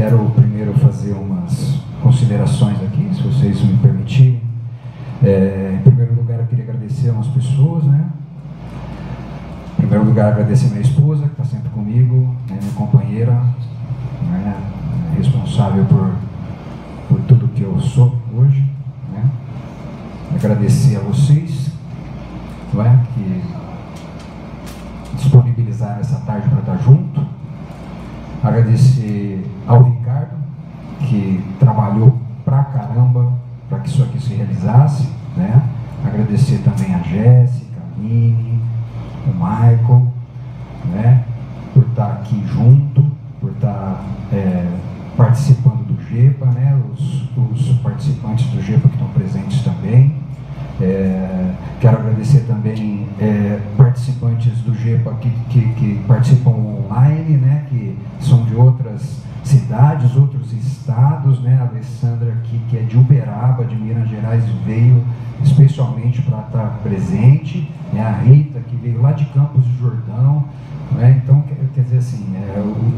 Quero primeiro fazer umas considerações aqui, se vocês me permitirem. Em primeiro lugar, eu queria agradecer a umas pessoas, né? Em primeiro lugar, agradecer a minha esposa, que está sempre comigo, né? Minha companheira, né? Responsável por tudo que eu sou hoje, né? Agradecer a vocês, não é? Que disponibilizaram essa tarde para estar junto. Agradecer ao Ricardo, que trabalhou pra caramba para que isso aqui se realizasse, né? Agradecer também a Jéssica, a Nini, o Michael, né? Por estar aqui junto, por estar participando do GEPA, né? Os participantes do GEPA que estão presentes também. Quero agradecer também participantes do GEPA que participam online, né? Que são de outras cidades, outros estados, né? A Alessandra aqui, que é de Uberaba, de Minas Gerais, veio especialmente para estar presente, né? A Rita, que veio lá de Campos do Jordão, né? Então, quer dizer assim,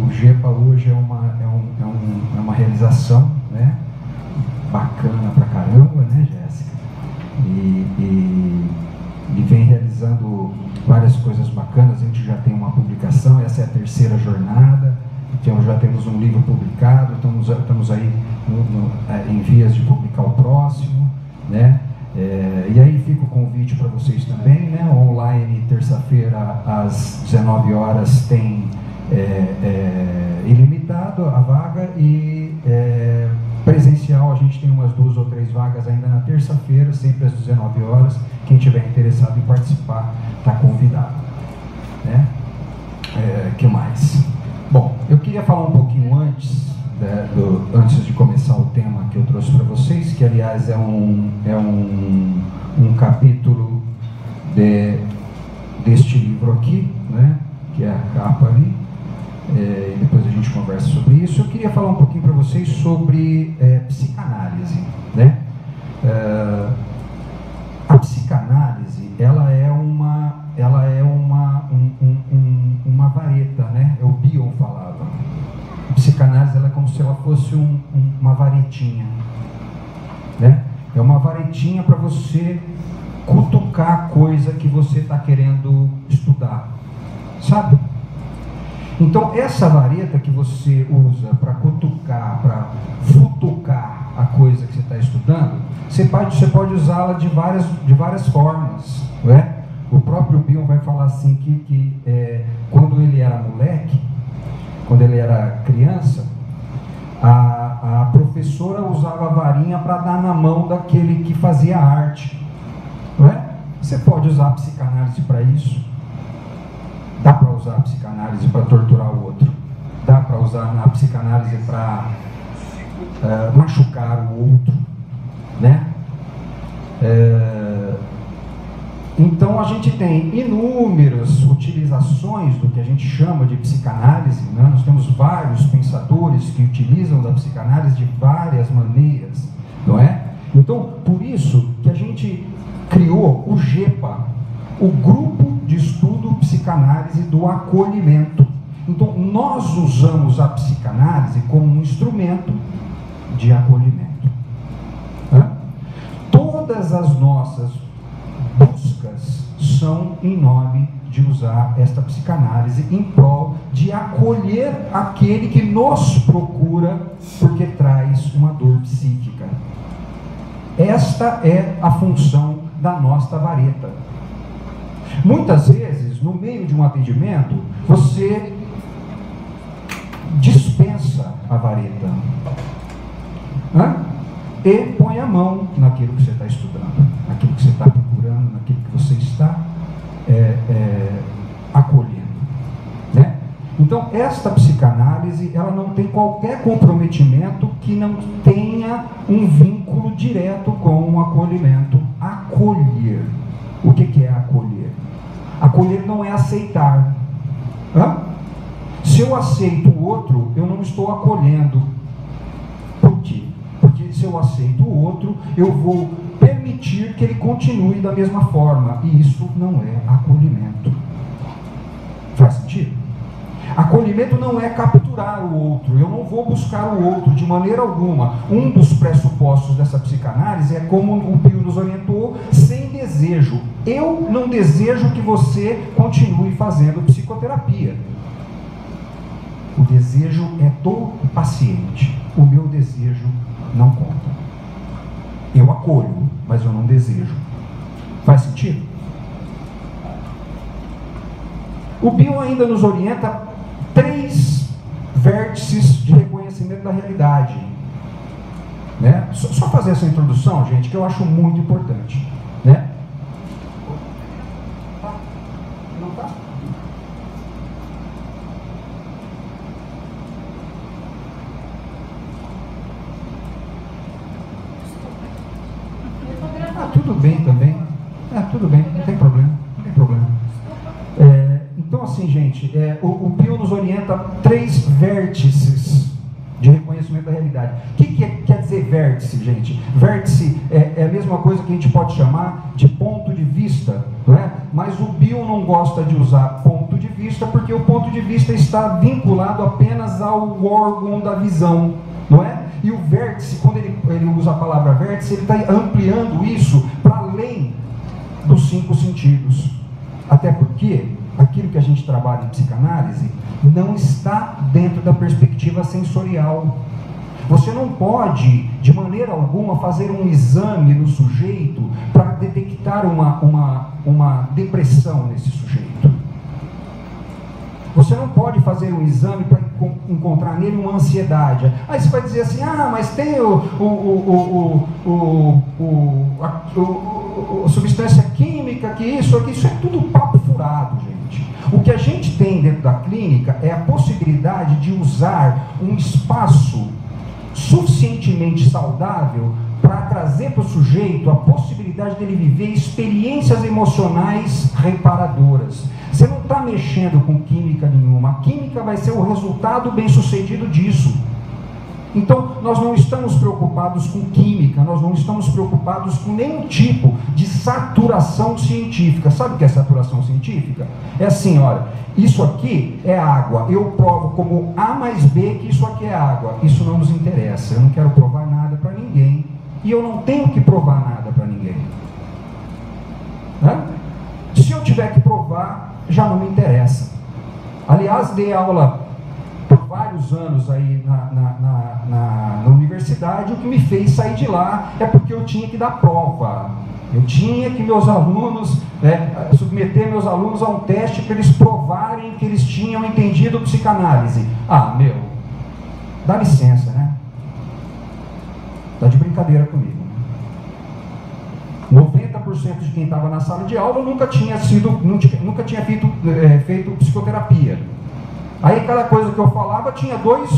o GEPA hoje é uma realização, né? Bacana pra caramba, né, Jéssica? E vem realizando várias coisas bacanas. A gente já tem uma publicação, essa é a terceira jornada, então já temos um livro publicado, estamos aí em vias de publicar o próximo, né? E aí fica o convite para vocês também, né? Online, terça-feira, às 19 horas, tem ilimitado a vaga, e presencial a gente tem umas 2 ou 3 vagas ainda na terça-feira, sempre às 19 horas. Quem tiver interessado em participar está convidado, né? Que mais? Bom, eu queria falar um pouquinho antes de começar o tema que eu trouxe para vocês, que aliás é um capítulo deste livro aqui, né? Que é a capa ali. E depois a gente conversa sobre isso. Eu queria falar um pouquinho para vocês sobre psicanálise, né? A psicanálise, ela é uma vareta, né? O Bion falava. A psicanálise, ela é como se ela fosse uma varetinha, né? É uma varetinha para você cutucar a coisa que você está querendo estudar, sabe? Então, essa vareta que você usa para cutucar, para futucar a coisa que você está estudando, você pode usá-la de várias formas, não é? O próprio Bion vai falar assim que quando ele era moleque, quando ele era criança, a professora usava a varinha para dar na mão daquele que fazia arte, não é? Você pode usar a psicanálise para isso. Dá para usar a psicanálise para torturar o outro. Dá para usar a psicanálise para machucar o outro, né? Então a gente tem inúmeras utilizações do que a gente chama de psicanálise, né? Nós temos vários pensadores que utilizam da psicanálise de várias maneiras, não é? Então, por isso que a gente criou o GEPA, o Grupo de Estudo Psicanálise do Acolhimento. Então, nós usamos a psicanálise como um instrumento de acolhimento. Todas as nossas buscas são em nome de usar esta psicanálise em prol de acolher aquele que nos procura porque traz uma dor psíquica. Esta é a função da nossa vareta. Muitas vezes, no meio de um atendimento, você dispensa a vareta, e põe a mão naquilo que você está estudando, naquilo que você está procurando, naquilo que você está acolhendo, né? Então, esta psicanálise, ela não tem qualquer comprometimento que não tenha um vínculo direto com o acolhimento. Acolher. O que é acolher? Acolher não é aceitar. Se eu aceito o outro, eu não estou acolhendo. Por quê? Porque se eu aceito o outro, eu vou permitir que ele continue da mesma forma. E isso não é acolhimento. Faz sentido? Acolhimento não é capturar o outro, eu não vou buscar o outro de maneira alguma. Um dos pressupostos dessa psicanálise é como o Pio nos orientou, sem desejo. Eu não desejo que você continue fazendo psicoterapia. O desejo é do paciente, o meu desejo não conta. Eu acolho, mas eu não desejo. Faz sentido? O Bion ainda nos orienta 3 vértices de reconhecimento da realidade. Né? Só fazer essa introdução, gente, que eu acho muito importante. Né? Não tá? Tudo bem também. Tudo bem, não tem problema. Não tem problema. Então, assim, gente, o Pio nos orienta 3 vértices de reconhecimento da realidade. O que quer dizer vértice, gente? Vértice é a mesma coisa que a gente pode chamar de ponto de vista, não é? Mas o Pio não gosta de usar ponto de vista, porque o ponto de vista está vinculado apenas ao órgão da visão, não é? E o vértice, quando ele usa a palavra vértice, ele está ampliando isso para além dos 5 sentidos. Até porque aquilo que a gente trabalha em psicanálise não está dentro da perspectiva sensorial. Você não pode, de maneira alguma, fazer um exame no sujeito para detectar uma depressão nesse sujeito. Você não pode fazer um exame para encontrar nele uma ansiedade. Aí você vai dizer assim, mas tem a substância química, que isso é tudo papo furado, gente. O que a gente tem dentro da clínica é a possibilidade de usar um espaço suficientemente saudável para trazer para o sujeito a possibilidade dele viver experiências emocionais reparadoras. Você não está mexendo com química nenhuma. A química vai ser o resultado bem-sucedido disso. Então, nós não estamos preocupados com química, nós não estamos preocupados com nenhum tipo de saturação científica. Sabe o que é saturação científica? É assim, olha, isso aqui é água, eu provo como A mais B que isso aqui é água. Isso não nos interessa, eu não quero provar nada para ninguém, e eu não tenho que provar nada para ninguém. Né? Se eu tiver que provar, já não me interessa. Aliás, dei aula por vários anos aí na universidade. O que me fez sair de lá é porque eu tinha que dar prova. Eu tinha que submeter meus alunos a um teste para eles provarem que eles tinham entendido psicanálise. Dá licença, né? Tá de brincadeira comigo. 90% de quem estava na sala de aula nunca tinha feito psicoterapia. Aí cada coisa que eu falava tinha dois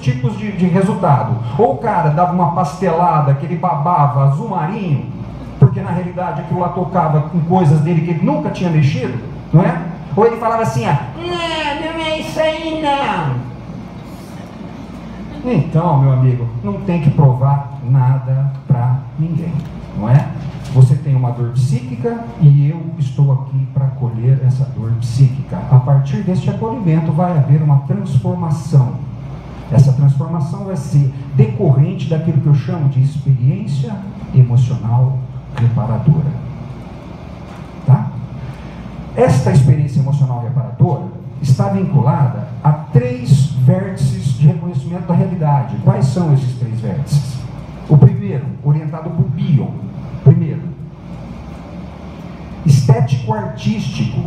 tipos de resultado. Ou o cara dava uma pastelada que ele babava azul marinho, porque na realidade aquilo lá tocava com coisas dele que ele nunca tinha mexido, não é? Ou ele falava assim, não é isso aí não. Então, meu amigo, não tem que provar nada para ninguém, não é? Você tem uma dor psíquica e eu estou aqui para acolher essa dor psíquica. A partir deste acolhimento vai haver uma transformação. Essa transformação vai ser decorrente daquilo que eu chamo de experiência emocional reparadora. Tá? Esta experiência emocional reparadora está vinculada a 3 vértices de reconhecimento da realidade. Quais são esses 3 vértices? O primeiro, orientado por Bion. Primeiro, estético-artístico.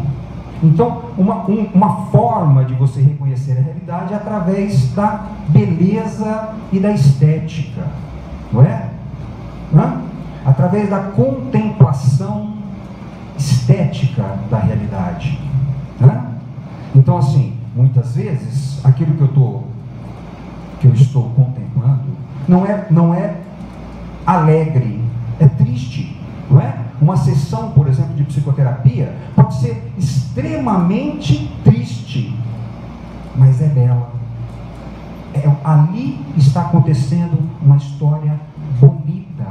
Então, uma forma de você reconhecer a realidade é através da beleza e da estética, não é? Através da contemplação estética da realidade. Então, assim, muitas vezes, aquilo que eu estou contemplando não é alegre, é triste, não é? Uma sessão, por exemplo, de psicoterapia pode ser extremamente triste, mas é bela. Ali está acontecendo uma história bonita,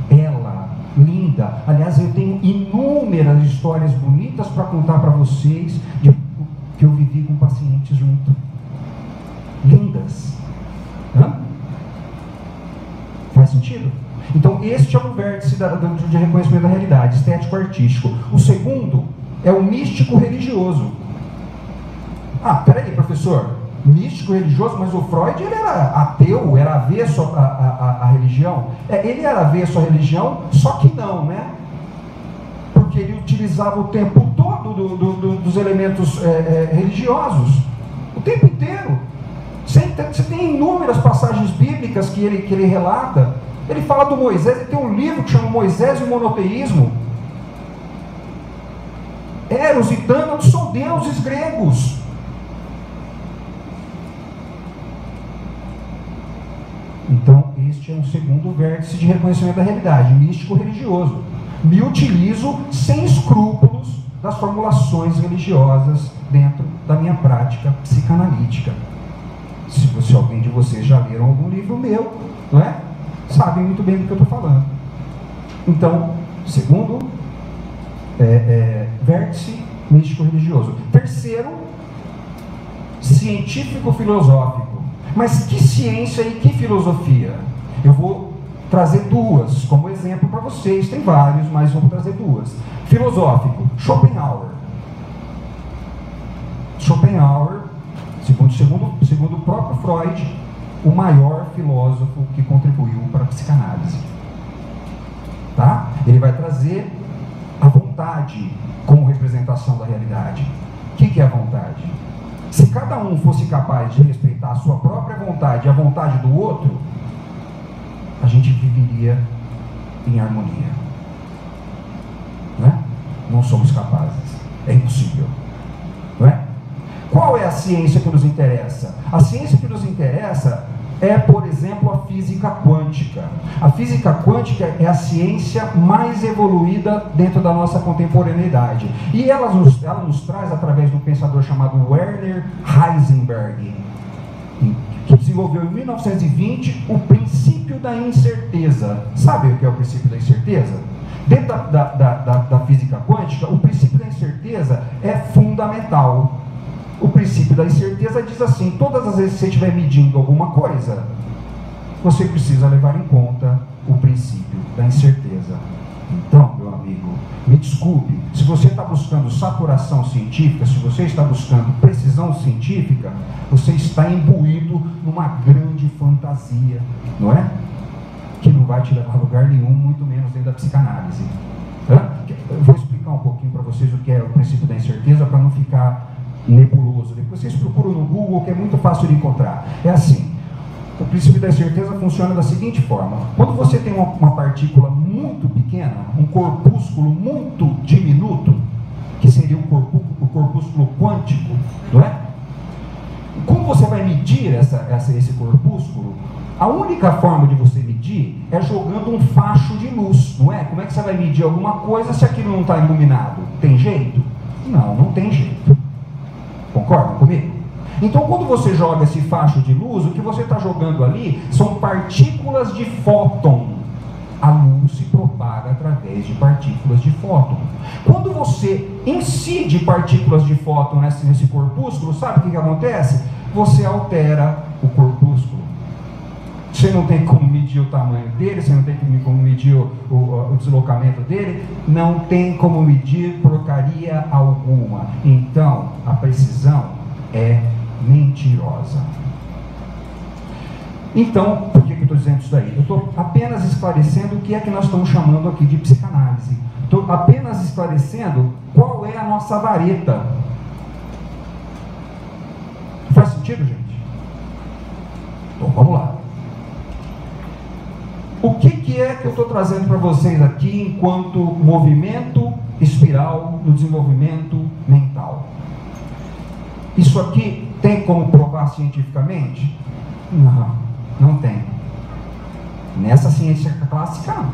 bela, linda. Aliás, eu tenho inúmeras histórias bonitas para contar para vocês de que eu vivi com pacientes junto. Lindas. Hã? Faz sentido? Então, este é o vértice de reconhecimento da realidade, estético-artístico. O segundo é o místico religioso. Ah, peraí, professor, místico religioso, mas o Freud ele era ateu, era avesso à religião. Ele era avesso à religião, só que não, né? Porque ele utilizava o tempo todo dos elementos religiosos, o tempo inteiro. Você tem inúmeras passagens bíblicas que ele relata. Ele fala do Moisés, ele tem um livro que chama Moisés e o Monoteísmo. Eros e Tânatos são deuses gregos. Então, este é um segundo vértice de reconhecimento da realidade, místico-religioso. Me utilizo sem escrúpulos das formulações religiosas dentro da minha prática psicanalítica. Se alguém de vocês já leram algum livro meu, não é? Sabem muito bem do que eu estou falando. Então, segundo vértice místico-religioso. Terceiro, científico-filosófico. Mas que ciência e que filosofia? Eu vou trazer duas como exemplo para vocês. Tem vários, mas vou trazer duas. Filosófico, Schopenhauer. Schopenhauer, segundo o próprio Freud, o maior filósofo que contribuiu para a psicanálise. Tá? Ele vai trazer a vontade como representação da realidade. O que é a vontade? Se cada um fosse capaz de respeitar a sua própria vontade e a vontade do outro, a gente viveria em harmonia. Não é? Não somos capazes. É impossível. Não é? Qual é a ciência que nos interessa? A ciência que nos interessa é, por exemplo, a física quântica. A física quântica é a ciência mais evoluída dentro da nossa contemporaneidade. E ela nos traz, através de um pensador chamado Werner Heisenberg, que desenvolveu em 1920 o princípio da incerteza. Sabe o que é o princípio da incerteza? Dentro da física quântica, o princípio da incerteza é fundamental. O princípio da incerteza diz assim: todas as vezes que você estiver medindo alguma coisa, você precisa levar em conta o princípio da incerteza. Então, meu amigo, me desculpe, se você está buscando saturação científica, se você está buscando precisão científica, você está imbuído numa grande fantasia, não é? Que não vai te levar a lugar nenhum, muito menos dentro da psicanálise. Eu vou explicar um pouquinho para vocês o que é o princípio da incerteza, para não ficar nebuloso. Depois vocês procuram no Google, que é muito fácil de encontrar. É assim: o princípio da incerteza funciona da seguinte forma: quando você tem uma partícula muito pequena, um corpúsculo muito diminuto, que seria o corpúsculo quântico, não é? Como você vai medir esse corpúsculo? A única forma de você medir é jogando um facho de luz, não é? Como é que você vai medir alguma coisa se aquilo não está iluminado? Tem jeito? Não, não tem jeito. Concordam comigo? Então, quando você joga esse facho de luz, o que você está jogando ali são partículas de fóton. A luz se propaga através de partículas de fóton. Quando você incide partículas de fóton nesse corpúsculo, sabe o que acontece? Você altera o corpúsculo. Você não tem como medir o tamanho dele, você não tem como medir o deslocamento dele, não tem como medir porcaria alguma. Então, a precisão é mentirosa. Então, por que eu estou dizendo isso daí? Eu estou apenas esclarecendo o que é que nós estamos chamando aqui de psicanálise. Estou apenas esclarecendo qual é a nossa vareta. Faz sentido, gente? Então, vamos lá. O que é que eu estou trazendo para vocês aqui enquanto movimento espiral no desenvolvimento mental? Isso aqui tem como provar cientificamente? Não, não tem. Nessa ciência clássica, não.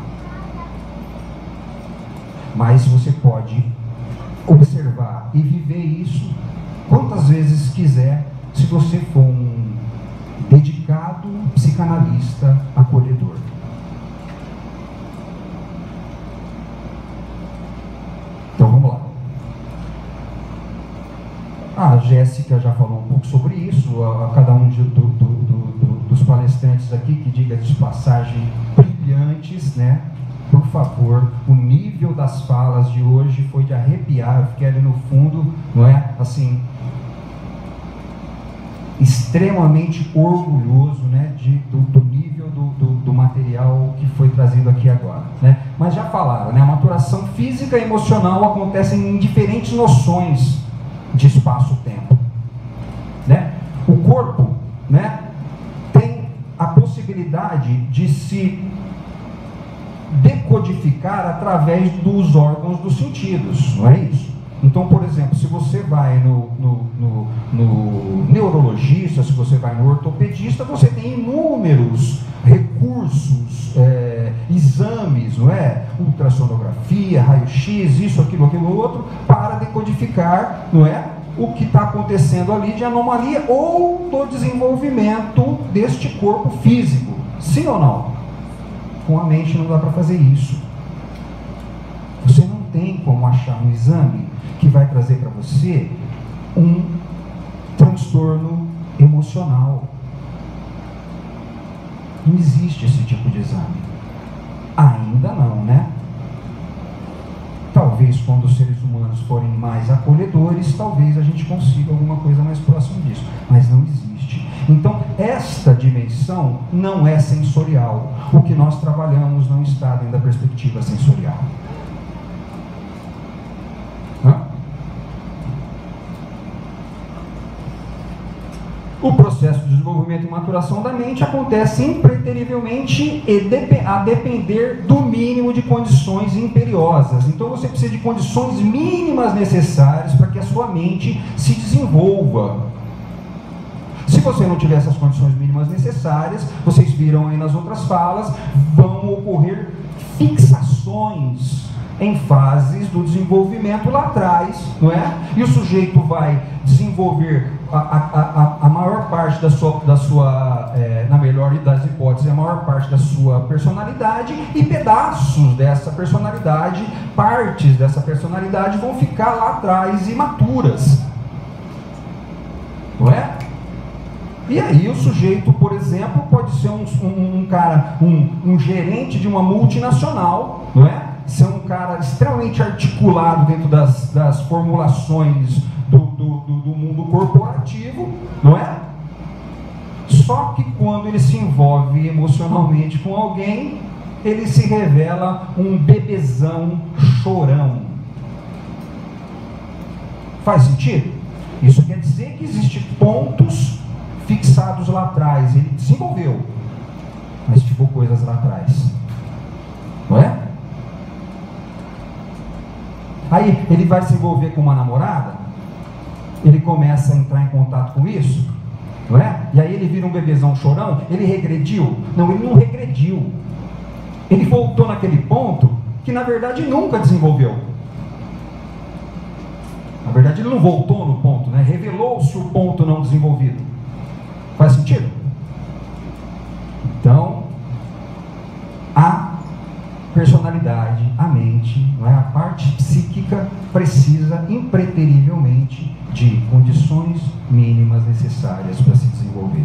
Mas você pode observar e viver isso quantas vezes quiser, se você for um dedicado psicanalista acolhedor. Então vamos lá. A Jéssica já falou um pouco sobre isso, a cada um dos palestrantes aqui, que diga de passagem, brilhantes, né? Por favor, o nível das falas de hoje foi de arrepiar, eu fiquei ali no fundo, não é? Assim, extremamente orgulhoso, né, do nível do material que foi trazido aqui agora, né? Mas já falaram, né, a maturação física e emocional acontecem em diferentes noções de espaço-tempo, né? O corpo, né, tem a possibilidade de se decodificar através dos órgãos dos sentidos, não é isso? Então, por exemplo, se você vai no neurologista, se você vai no ortopedista, você tem inúmeros recursos, exames, não é? Ultrassonografia, raio-x, isso, aquilo outro, para decodificar, não é? O que está acontecendo ali de anomalia ou do desenvolvimento deste corpo físico. Sim ou não? Com a mente não dá para fazer isso. Você não tem como achar um exame que vai trazer para você um transtorno emocional. Não existe esse tipo de exame. Ainda não, né? Talvez quando os seres humanos forem mais acolhedores, talvez a gente consiga alguma coisa mais próxima disso. Mas não existe. Então, esta dimensão não é sensorial. O que nós trabalhamos não está dentro da perspectiva sensorial. O processo de desenvolvimento e maturação da mente acontece impreterivelmente a depender do mínimo de condições imperiosas. Então você precisa de condições mínimas necessárias para que a sua mente se desenvolva. Se você não tiver essas condições mínimas necessárias, vocês viram aí nas outras falas, vão ocorrer fixações em fases do desenvolvimento lá atrás, não é? E o sujeito vai desenvolver a maior parte da sua na melhor das hipóteses, a maior parte da sua personalidade, e pedaços dessa personalidade, partes dessa personalidade vão ficar lá atrás imaturas, não é? E aí o sujeito, por exemplo, pode ser um cara, um gerente de uma multinacional, não é? Ser um cara extremamente articulado dentro das formulações do mundo corporativo, não é? Só que quando ele se envolve emocionalmente com alguém, ele se revela um bebezão chorão. Faz sentido? Isso quer dizer que existem pontos fixados lá atrás. Ele desenvolveu, mas ficou coisas lá atrás, não é? Aí ele vai se envolver com uma namorada, ele começa a entrar em contato com isso, não é? E aí ele vira um bebezão chorão. Ele regrediu? Não, ele não regrediu. Ele voltou naquele ponto que na verdade nunca desenvolveu. Na verdade ele não voltou no ponto, né? Revelou-se o ponto não desenvolvido. Faz sentido? Então, a personalidade, a mente, não é? A parte psíquica precisa impreterivelmente de condições mínimas necessárias para se desenvolver.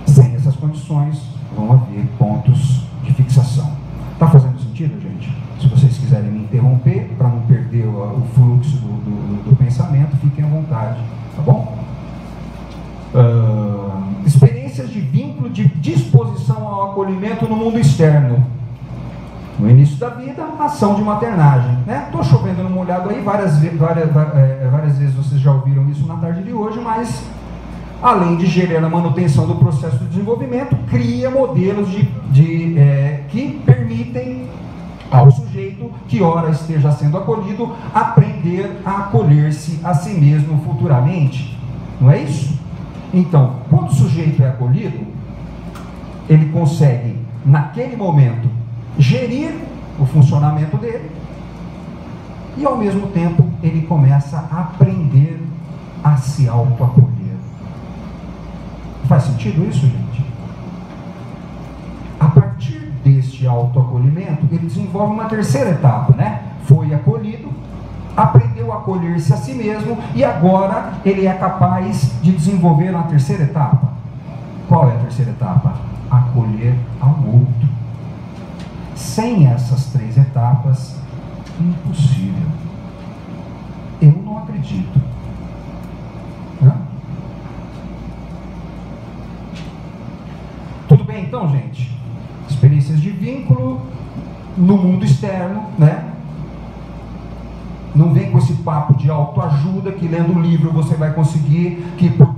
Sem essas condições, vão haver pontos de fixação. Está fazendo sentido, gente? Se vocês quiserem me interromper, para não perder o fluxo do pensamento, fiquem à vontade, tá bom? Experiências de vínculo, de disposição ao acolhimento no mundo externo. No início da vida, ação de maternagem, né? Estou chovendo no molhado aí, várias vezes vocês já ouviram isso na tarde de hoje, mas além de gerar a manutenção do processo de desenvolvimento, cria modelos que permitem ao sujeito, que ora esteja sendo acolhido, aprender a acolher-se a si mesmo futuramente. Não é isso? Então, quando o sujeito é acolhido, ele consegue, naquele momento, gerir o funcionamento dele, e ao mesmo tempo ele começa a aprender a se autoacolher. Faz sentido isso, gente? A partir deste autoacolhimento, ele desenvolve uma terceira etapa, né? Foi acolhido, aprendeu a acolher-se a si mesmo, e agora ele é capaz de desenvolver uma terceira etapa. Qual é a terceira etapa? Acolher ao outro. Sem essas 3 etapas, impossível. Eu não acredito. Tudo bem então, gente? Experiências de vínculo no mundo externo, né? Não vem com esse papo de autoajuda, que lendo um livro você vai conseguir, que por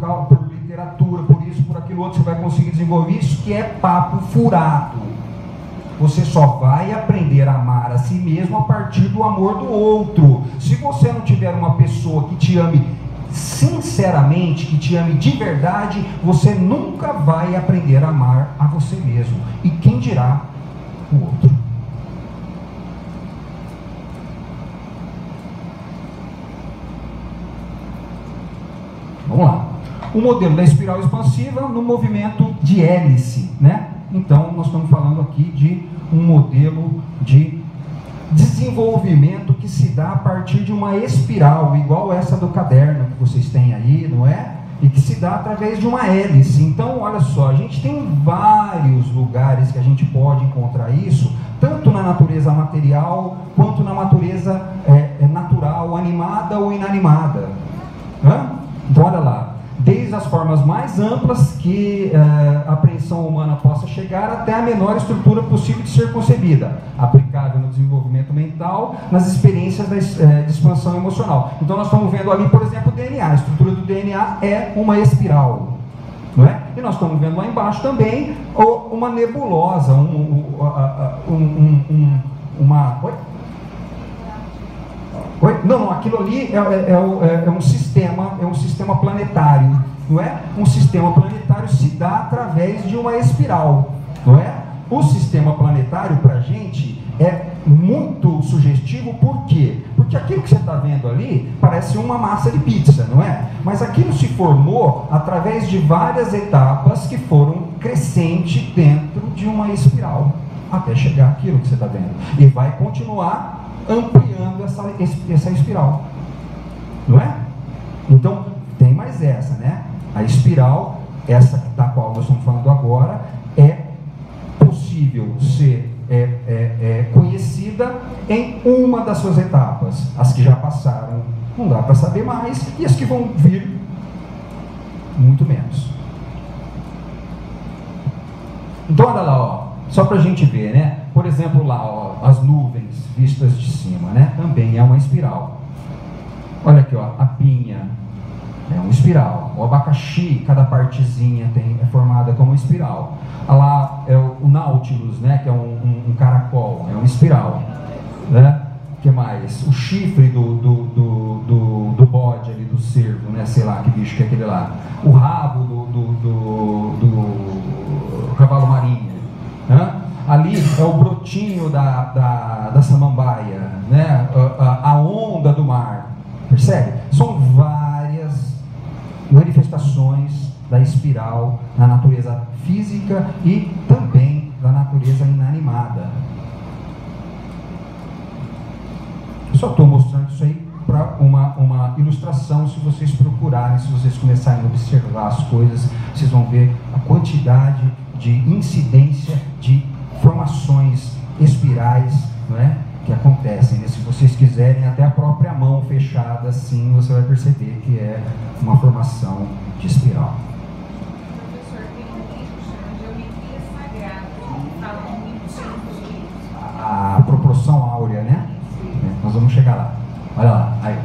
literatura, por isso, por aquilo outro, você vai conseguir desenvolver isso, que é papo furado. Você só vai aprender a amar a si mesmo a partir do amor do outro. Se você não tiver uma pessoa que te ame sinceramente, que te ame de verdade, você nunca vai aprender a amar a você mesmo. E quem dirá o outro? Vamos lá. O modelo da espiral expansiva no movimento de hélice, né? Então, nós estamos falando aqui de um modelo de desenvolvimento que se dá a partir de uma espiral, igual essa do caderno que vocês têm aí, não é? E que se dá através de uma hélice. Então, olha só, a gente tem vários lugares que a gente pode encontrar isso, tanto na natureza material, quanto na natureza natural, animada ou inanimada. Então, olha lá. Desde as formas mais amplas que a apreensão humana possa chegar, até a menor estrutura possível de ser concebida, aplicável no desenvolvimento mental, nas experiências de expansão emocional. Então nós estamos vendo ali, por exemplo, o DNA. A estrutura do DNA é uma espiral, não é? E nós estamos vendo lá embaixo também uma nebulosa, Não, aquilo ali é um sistema planetário, não é? Um sistema planetário se dá através de uma espiral, não é? O sistema planetário para a gente é muito sugestivo, por quê? Porque aquilo que você está vendo ali parece uma massa de pizza, não é? Mas aquilo se formou através de várias etapas que foram crescentes dentro de uma espiral, até chegar aquilo que você está vendo. E vai continuar ampliando essa espiral, não é? Então, tem mais essa, né? A espiral, essa da qual nós estamos falando agora, é possível ser conhecida em uma das suas etapas. As que já passaram, não dá para saber mais, e as que vão vir, muito menos. Então, olha lá, ó, só para a gente ver, né? Por exemplo, lá, ó, as nuvens vistas de cima, né? Também é uma espiral. Olha aqui, ó, a pinha é uma espiral. O abacaxi, cada partezinha é formada como uma espiral. Lá é o Nautilus, né? Que é um caracol, é uma espiral, né? O que mais? O chifre do bode ali, do cervo, né? Sei lá que bicho que é aquele lá. O rabo do cavalo marinho, né? Ali é o brotinho da samambaia, né? A onda do mar, percebe? São várias manifestações da espiral na natureza física e também da natureza inanimada. Eu só estou mostrando isso aí para uma ilustração. Se vocês procurarem, se vocês começarem a observar as coisas, vocês vão ver a quantidade de incidência de formações espirais, não é? Que acontecem, né? Se vocês quiserem, até a própria mão fechada assim, você vai perceber que é uma formação de espiral. Professor, tem um livro que chama Geometria Sagrada, que fala muito sobre a proporção áurea, né? Nós vamos chegar lá. Olha lá, aí.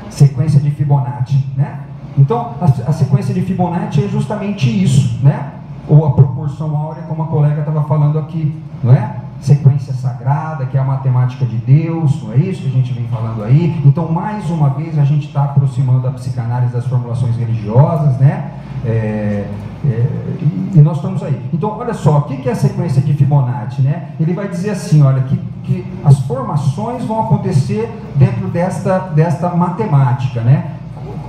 Sequência de Fibonacci, né? Então, a sequência de Fibonacci é justamente isso, né? Ou a proporção áurea, como a colega estava falando aqui, não é? Sequência sagrada, que é a matemática de Deus, não é isso que a gente vem falando aí? Então, mais uma vez, a gente está aproximando a psicanálise das formulações religiosas, né? E nós estamos aí. Então, olha só, o que é a sequência de Fibonacci, né? Ele vai dizer assim, olha, que as formações vão acontecer dentro desta matemática, né?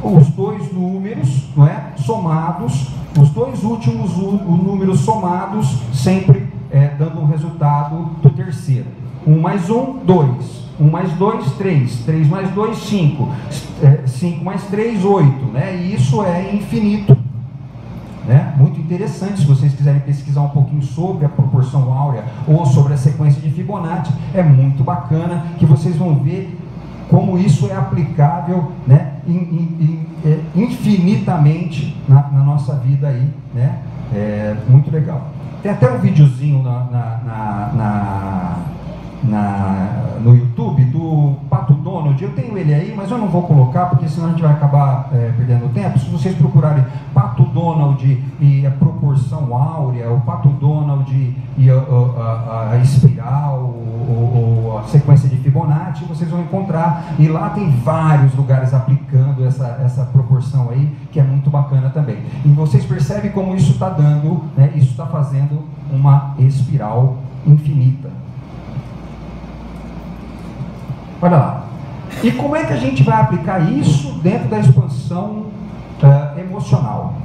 Os dois números, não é? Somados, os dois últimos números somados, sempre dando um resultado do terceiro. 1 mais 1, 2. 1 mais 2, 3. 3 mais 2, 5. 5 mais 3, 8. Né? E isso é infinito. Né? Muito interessante, se vocês quiserem pesquisar um pouquinho sobre a proporção áurea ou sobre a sequência de Fibonacci, é muito bacana que vocês vão ver como isso é aplicável, né, infinitamente na nossa vida aí, né? É muito legal. Tem até um videozinho no YouTube do Pato Donald. Eu tenho ele aí, mas eu não vou colocar porque senão a gente vai acabar perdendo tempo. Se vocês procurarem Pato Donald e a proporção áurea, o Pato Donald e a espiral, ou a sequência de Fibonacci, vocês vão encontrar. E lá tem vários lugares aplicando essa proporção aí, que é muito bacana também. E vocês percebem como isso está dando, né, isso está fazendo uma espiral infinita. Olha lá. E como é que a gente vai aplicar isso dentro da expansão emocional?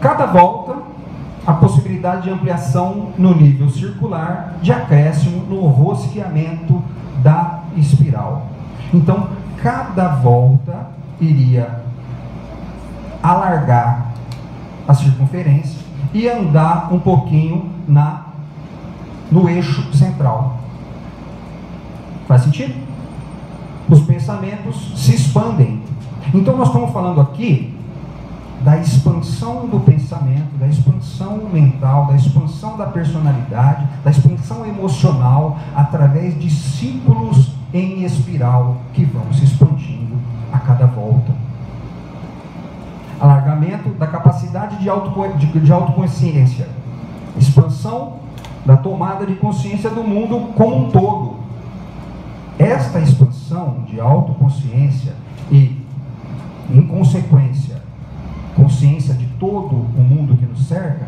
Cada volta, a possibilidade de ampliação no nível circular, de acréscimo no rosqueamento da espiral. Então, cada volta iria alargar a circunferência e andar um pouquinho no eixo central. Faz sentido? Os pensamentos se expandem. Então nós estamos falando aqui da expansão do pensamento, da expansão mental, da expansão da personalidade, da expansão emocional, através de ciclos em espiral que vão se expandindo a cada volta. Alargamento da capacidade de autoconsciência. Expansão da tomada de consciência do mundo como um todo. Esta expansão de autoconsciência e, em consequência, consciência de todo o mundo que nos cerca,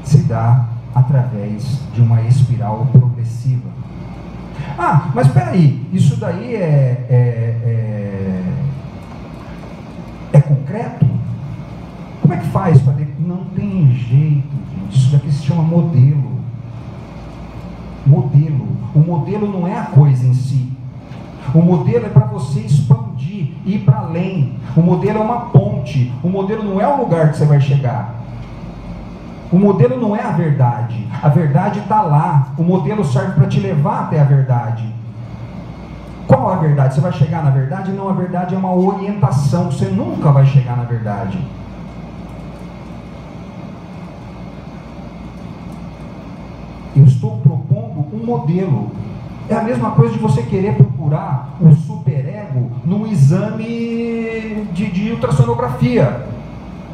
se dá através de uma espiral progressiva. Ah, mas espera aí, isso daí é concreto? Como é que faz para ver? Não tem jeito, gente. Isso daqui se chama modelo. Modelo. O modelo não é a coisa em si. O modelo é para você expandir, ir para além. O modelo é uma ponte. O modelo não é o lugar que você vai chegar. O modelo não é a verdade. A verdade está lá. O modelo serve para te levar até a verdade. Qual é a verdade? Você vai chegar na verdade? Não, a verdade é uma orientação. Você nunca vai chegar na verdade. Eu estou propondo um modelo. É a mesma coisa de você querer procurar o superego num exame de ultrassonografia.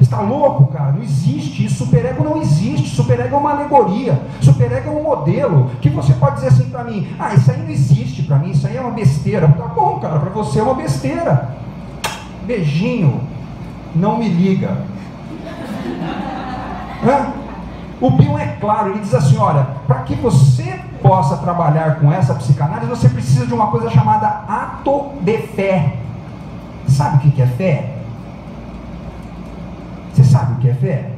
Está louco, cara? Não existe isso. Superego não existe. Superego é uma alegoria. Superego é um modelo que você pode dizer assim para mim: ah, isso aí não existe para mim, isso aí é uma besteira. Tá bom, cara, para você é uma besteira. Beijinho, não me liga. Hã? O Bion é claro, ele diz assim: olha, para que você possa trabalhar com essa psicanálise, você precisa de uma coisa chamada ato de fé. Sabe o que é fé? Você sabe o que é fé?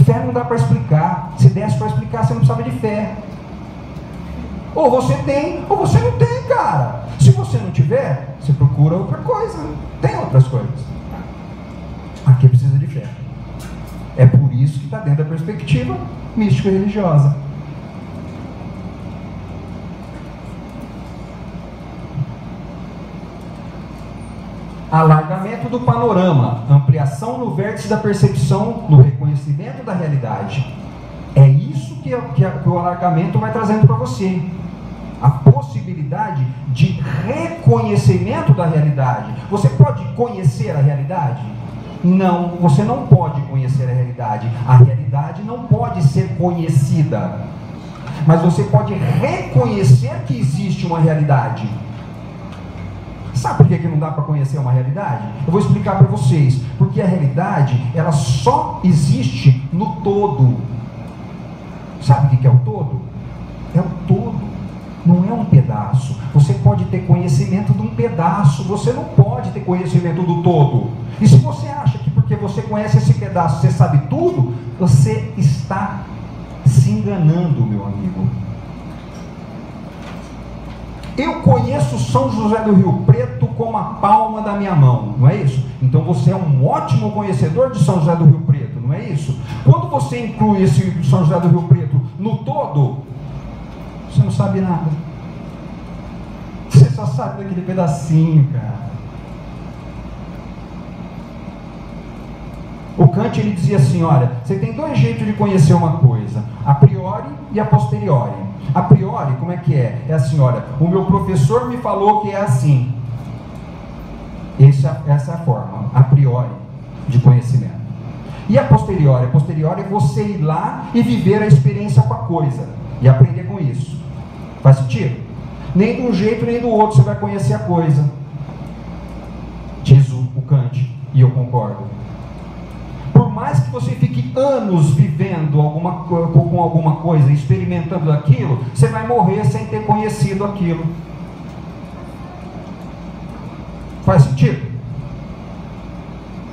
Fé não dá para explicar. Se desse para explicar, você não precisava de fé. Ou você tem, ou você não tem, cara. Se você não tiver, você procura outra coisa. Tem outras coisas. Aqui precisa de fé. É por isso que está dentro da perspectiva mística religiosa. Alargamento do panorama, ampliação no vértice da percepção, no reconhecimento da realidade. É isso que o alargamento vai trazendo para você. A possibilidade de reconhecimento da realidade. Você pode conhecer a realidade? Não, você não pode conhecer a realidade. A realidade não pode ser conhecida. Mas você pode reconhecer que existe uma realidade. Sabe por que não dá para conhecer uma realidade? Eu vou explicar para vocês. Porque a realidade, ela só existe no todo. Sabe o que é o todo? É o todo. Não é um pedaço. Você pode ter conhecimento de um pedaço. Você não pode ter conhecimento do todo. E se você acha que porque você conhece esse pedaço, você sabe tudo, você está se enganando, meu amigo. Eu conheço São José do Rio Preto como a palma da minha mão, não é isso? Então você é um ótimo conhecedor de São José do Rio Preto, não é isso? Quando você inclui esse São José do Rio Preto no todo, você não sabe nada. Você só sabe daquele pedacinho, cara. O Kant, ele dizia assim, olha, você tem dois jeitos de conhecer uma coisa, a priori e a posteriori. A priori, como é que é? É assim, olha, o meu professor me falou que é assim. Essa é a forma, a priori, de conhecimento. E a posteriori? A posteriori é você ir lá e viver a experiência com a coisa, e aprender com isso. Faz sentido? Nem de um jeito nem do outro você vai conhecer a coisa. Diz o Kant, e eu concordo. Por mais que você fique anos vivendo com alguma coisa, experimentando aquilo, você vai morrer sem ter conhecido aquilo. Faz sentido?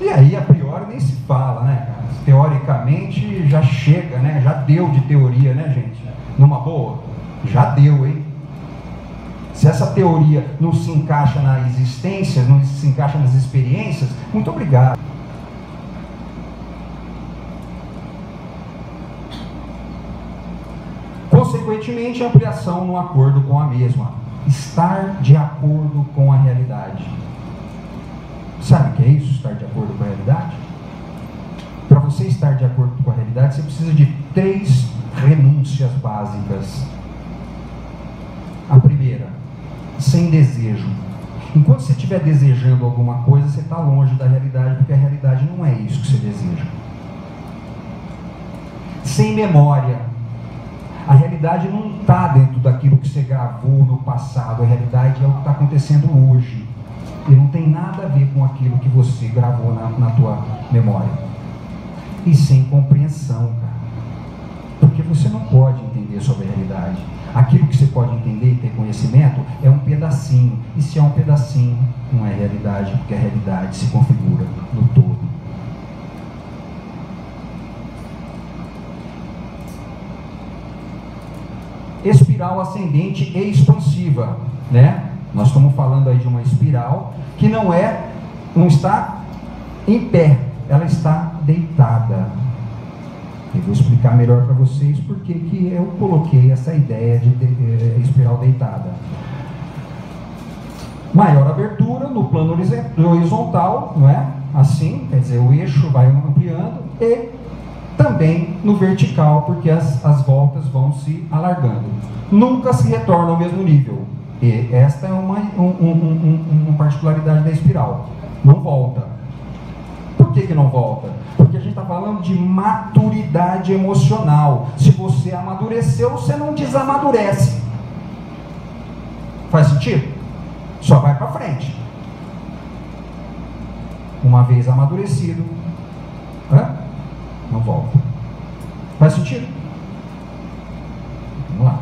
E aí, a priori, nem se fala, né, cara? Teoricamente, já chega, né? Já deu de teoria, né, gente? Numa boa? Já deu, hein? Se essa teoria não se encaixa na existência, não se encaixa nas experiências, muito obrigado. Consequentemente, ampliação no acordo com a mesma. Estar de acordo com a realidade. Sabe o que é isso, estar de acordo com a realidade? Para você estar de acordo com a realidade, você precisa de 3 renúncias básicas. A primeira, sem desejo. Enquanto você estiver desejando alguma coisa, você está longe da realidade, porque a realidade não é isso que você deseja. Sem memória. A realidade não está dentro daquilo que você gravou no passado, a realidade é o que está acontecendo hoje. E não tem nada a ver com aquilo que você gravou na tua memória. E sem compreensão, cara. Porque você não pode entender sobre a realidade. Aquilo que você pode entender e ter conhecimento é um pedacinho. E se é um pedacinho, não é realidade, porque a realidade se configura no todo. Espiral ascendente e expansiva, né? Nós estamos falando aí de uma espiral que não está em pé, ela está deitada. Eu vou explicar melhor para vocês porque que eu coloquei essa ideia de espiral deitada. Maior abertura no plano horizontal, não é? Assim, quer dizer, o eixo vai ampliando, e também no vertical, porque as voltas vão se alargando. Nunca se retorna ao mesmo nível. E esta é uma particularidade da espiral. Não volta. Por que não volta? Porque a gente está falando de maturidade emocional. Se você amadureceu, você não desamadurece. Faz sentido? Só vai para frente. Uma vez amadurecido, não volta. Faz sentido? Vamos lá.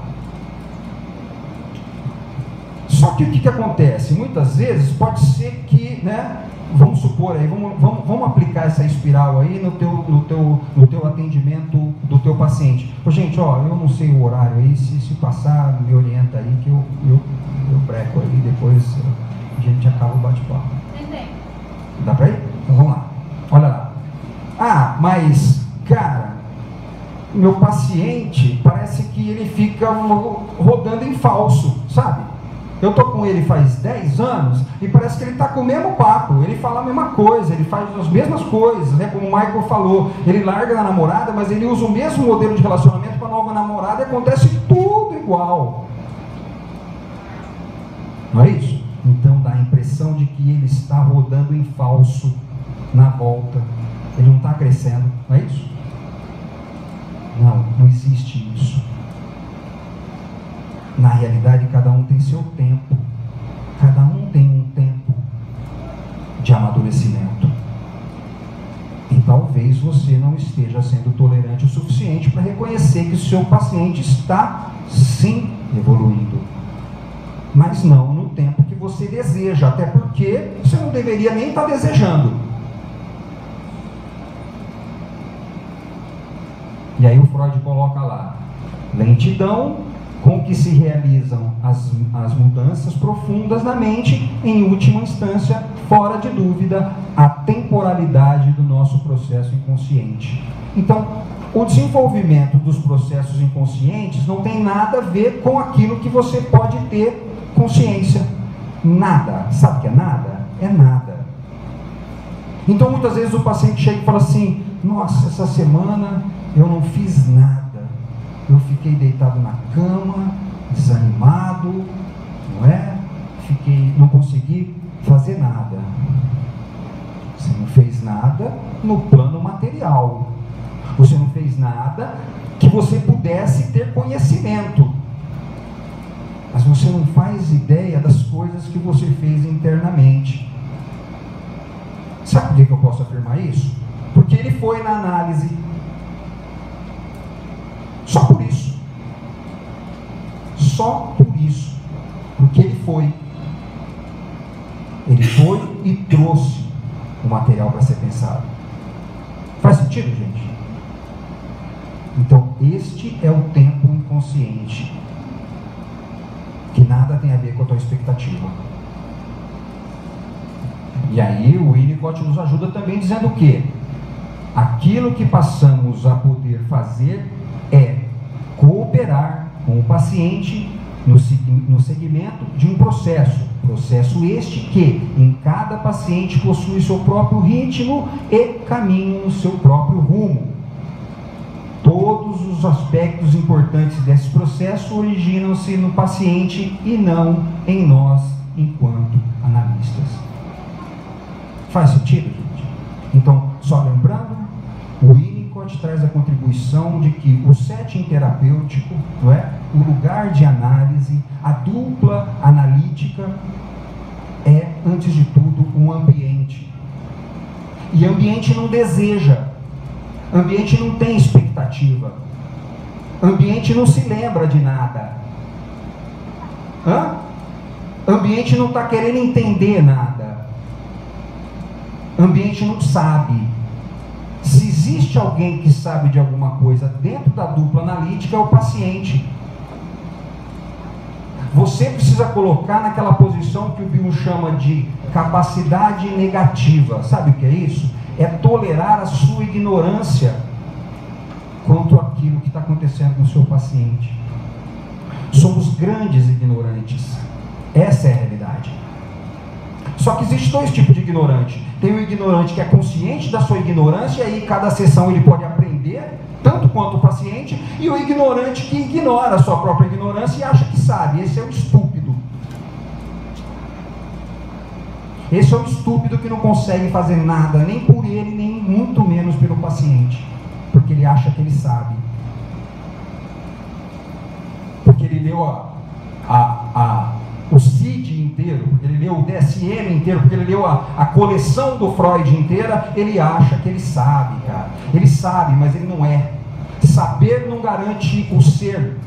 Só que o que acontece? Muitas vezes pode ser que, né? Vamos supor aí, vamos aplicar essa espiral aí no teu atendimento do teu paciente. Pô, gente, ó, eu não sei o horário aí, se passar, me orienta aí que eu breco aí, depois a gente acaba o bate-papo. Entendi. Dá pra ir? Então vamos lá. Olha lá. Ah, mas, cara, meu paciente parece que ele fica rodando em falso, sabe? Eu tô com ele faz 10 anos e parece que ele tá com o mesmo papo, ele fala a mesma coisa, ele faz as mesmas coisas, né? Como o Michael falou, ele larga na namorada, mas ele usa o mesmo modelo de relacionamento com a nova namorada e acontece tudo igual. Não é isso? Então dá a impressão de que ele está rodando em falso na volta, ele não está crescendo, não é isso? Não existe isso. Na realidade, cada um tem seu tempo. Cada um tem um tempo de amadurecimento. E talvez você não esteja sendo tolerante o suficiente para reconhecer que o seu paciente está, sim, evoluindo. Mas não no tempo que você deseja. Até porque você não deveria nem estar desejando. E aí o Freud coloca lá: lentidão com que se realizam as mudanças profundas na mente, em última instância, fora de dúvida, a temporalidade do nosso processo inconsciente. Então, o desenvolvimento dos processos inconscientes não tem nada a ver com aquilo que você pode ter consciência. Nada. Sabe o que é nada? É nada. Então, muitas vezes o paciente chega e fala assim: nossa, essa semana eu não fiz nada. Eu fiquei deitado na cama, desanimado, não é? Não consegui fazer nada. Você não fez nada no plano material. Você não fez nada que você pudesse ter conhecimento. Mas você não faz ideia das coisas que você fez internamente. Sabe por que eu posso afirmar isso? Porque ele foi na análise. Só por isso. Só por isso. Porque ele foi. Ele foi e trouxe o material para ser pensado. Faz sentido, gente? Então, este é o tempo inconsciente, que nada tem a ver com a tua expectativa. E aí o Winnicott nos ajuda também dizendo o quê? Aquilo que passamos a poder fazer é cooperar com o paciente no segmento de um processo este que em cada paciente possui seu próprio ritmo e caminho no seu próprio rumo. Todos os aspectos importantes desse processo originam-se no paciente e não em nós enquanto analistas. Faz sentido, gente? Então, só lembrando, o Winnicott traz a contribuição de que o setting terapêutico, não é? O lugar de análise, a dupla analítica é, antes de tudo, um ambiente. E ambiente não deseja, ambiente não tem expectativa, ambiente não se lembra de nada. Ambiente não está querendo entender nada. Ambiente não sabe. Se existe alguém que sabe de alguma coisa dentro da dupla analítica, é o paciente. Você precisa colocar naquela posição que o Bill chama de capacidade negativa. Sabe o que é isso? É tolerar a sua ignorância quanto àquilo que está acontecendo com o seu paciente. Somos grandes ignorantes. Essa é a realidade. Só que existe dois tipos de ignorante. Tem o ignorante que é consciente da sua ignorância, e aí cada sessão ele pode aprender, tanto quanto o paciente, e o ignorante que ignora a sua própria ignorância e acha que sabe. Esse é o estúpido. Esse é o estúpido que não consegue fazer nada, nem por ele, nem muito menos pelo paciente, porque ele acha que ele sabe. Porque ele leu o CID inteiro, porque ele leu o DSM inteiro, porque ele leu a coleção do Freud inteira, ele acha que ele sabe, cara. Ele sabe, mas ele não é. Saber não garante o ser.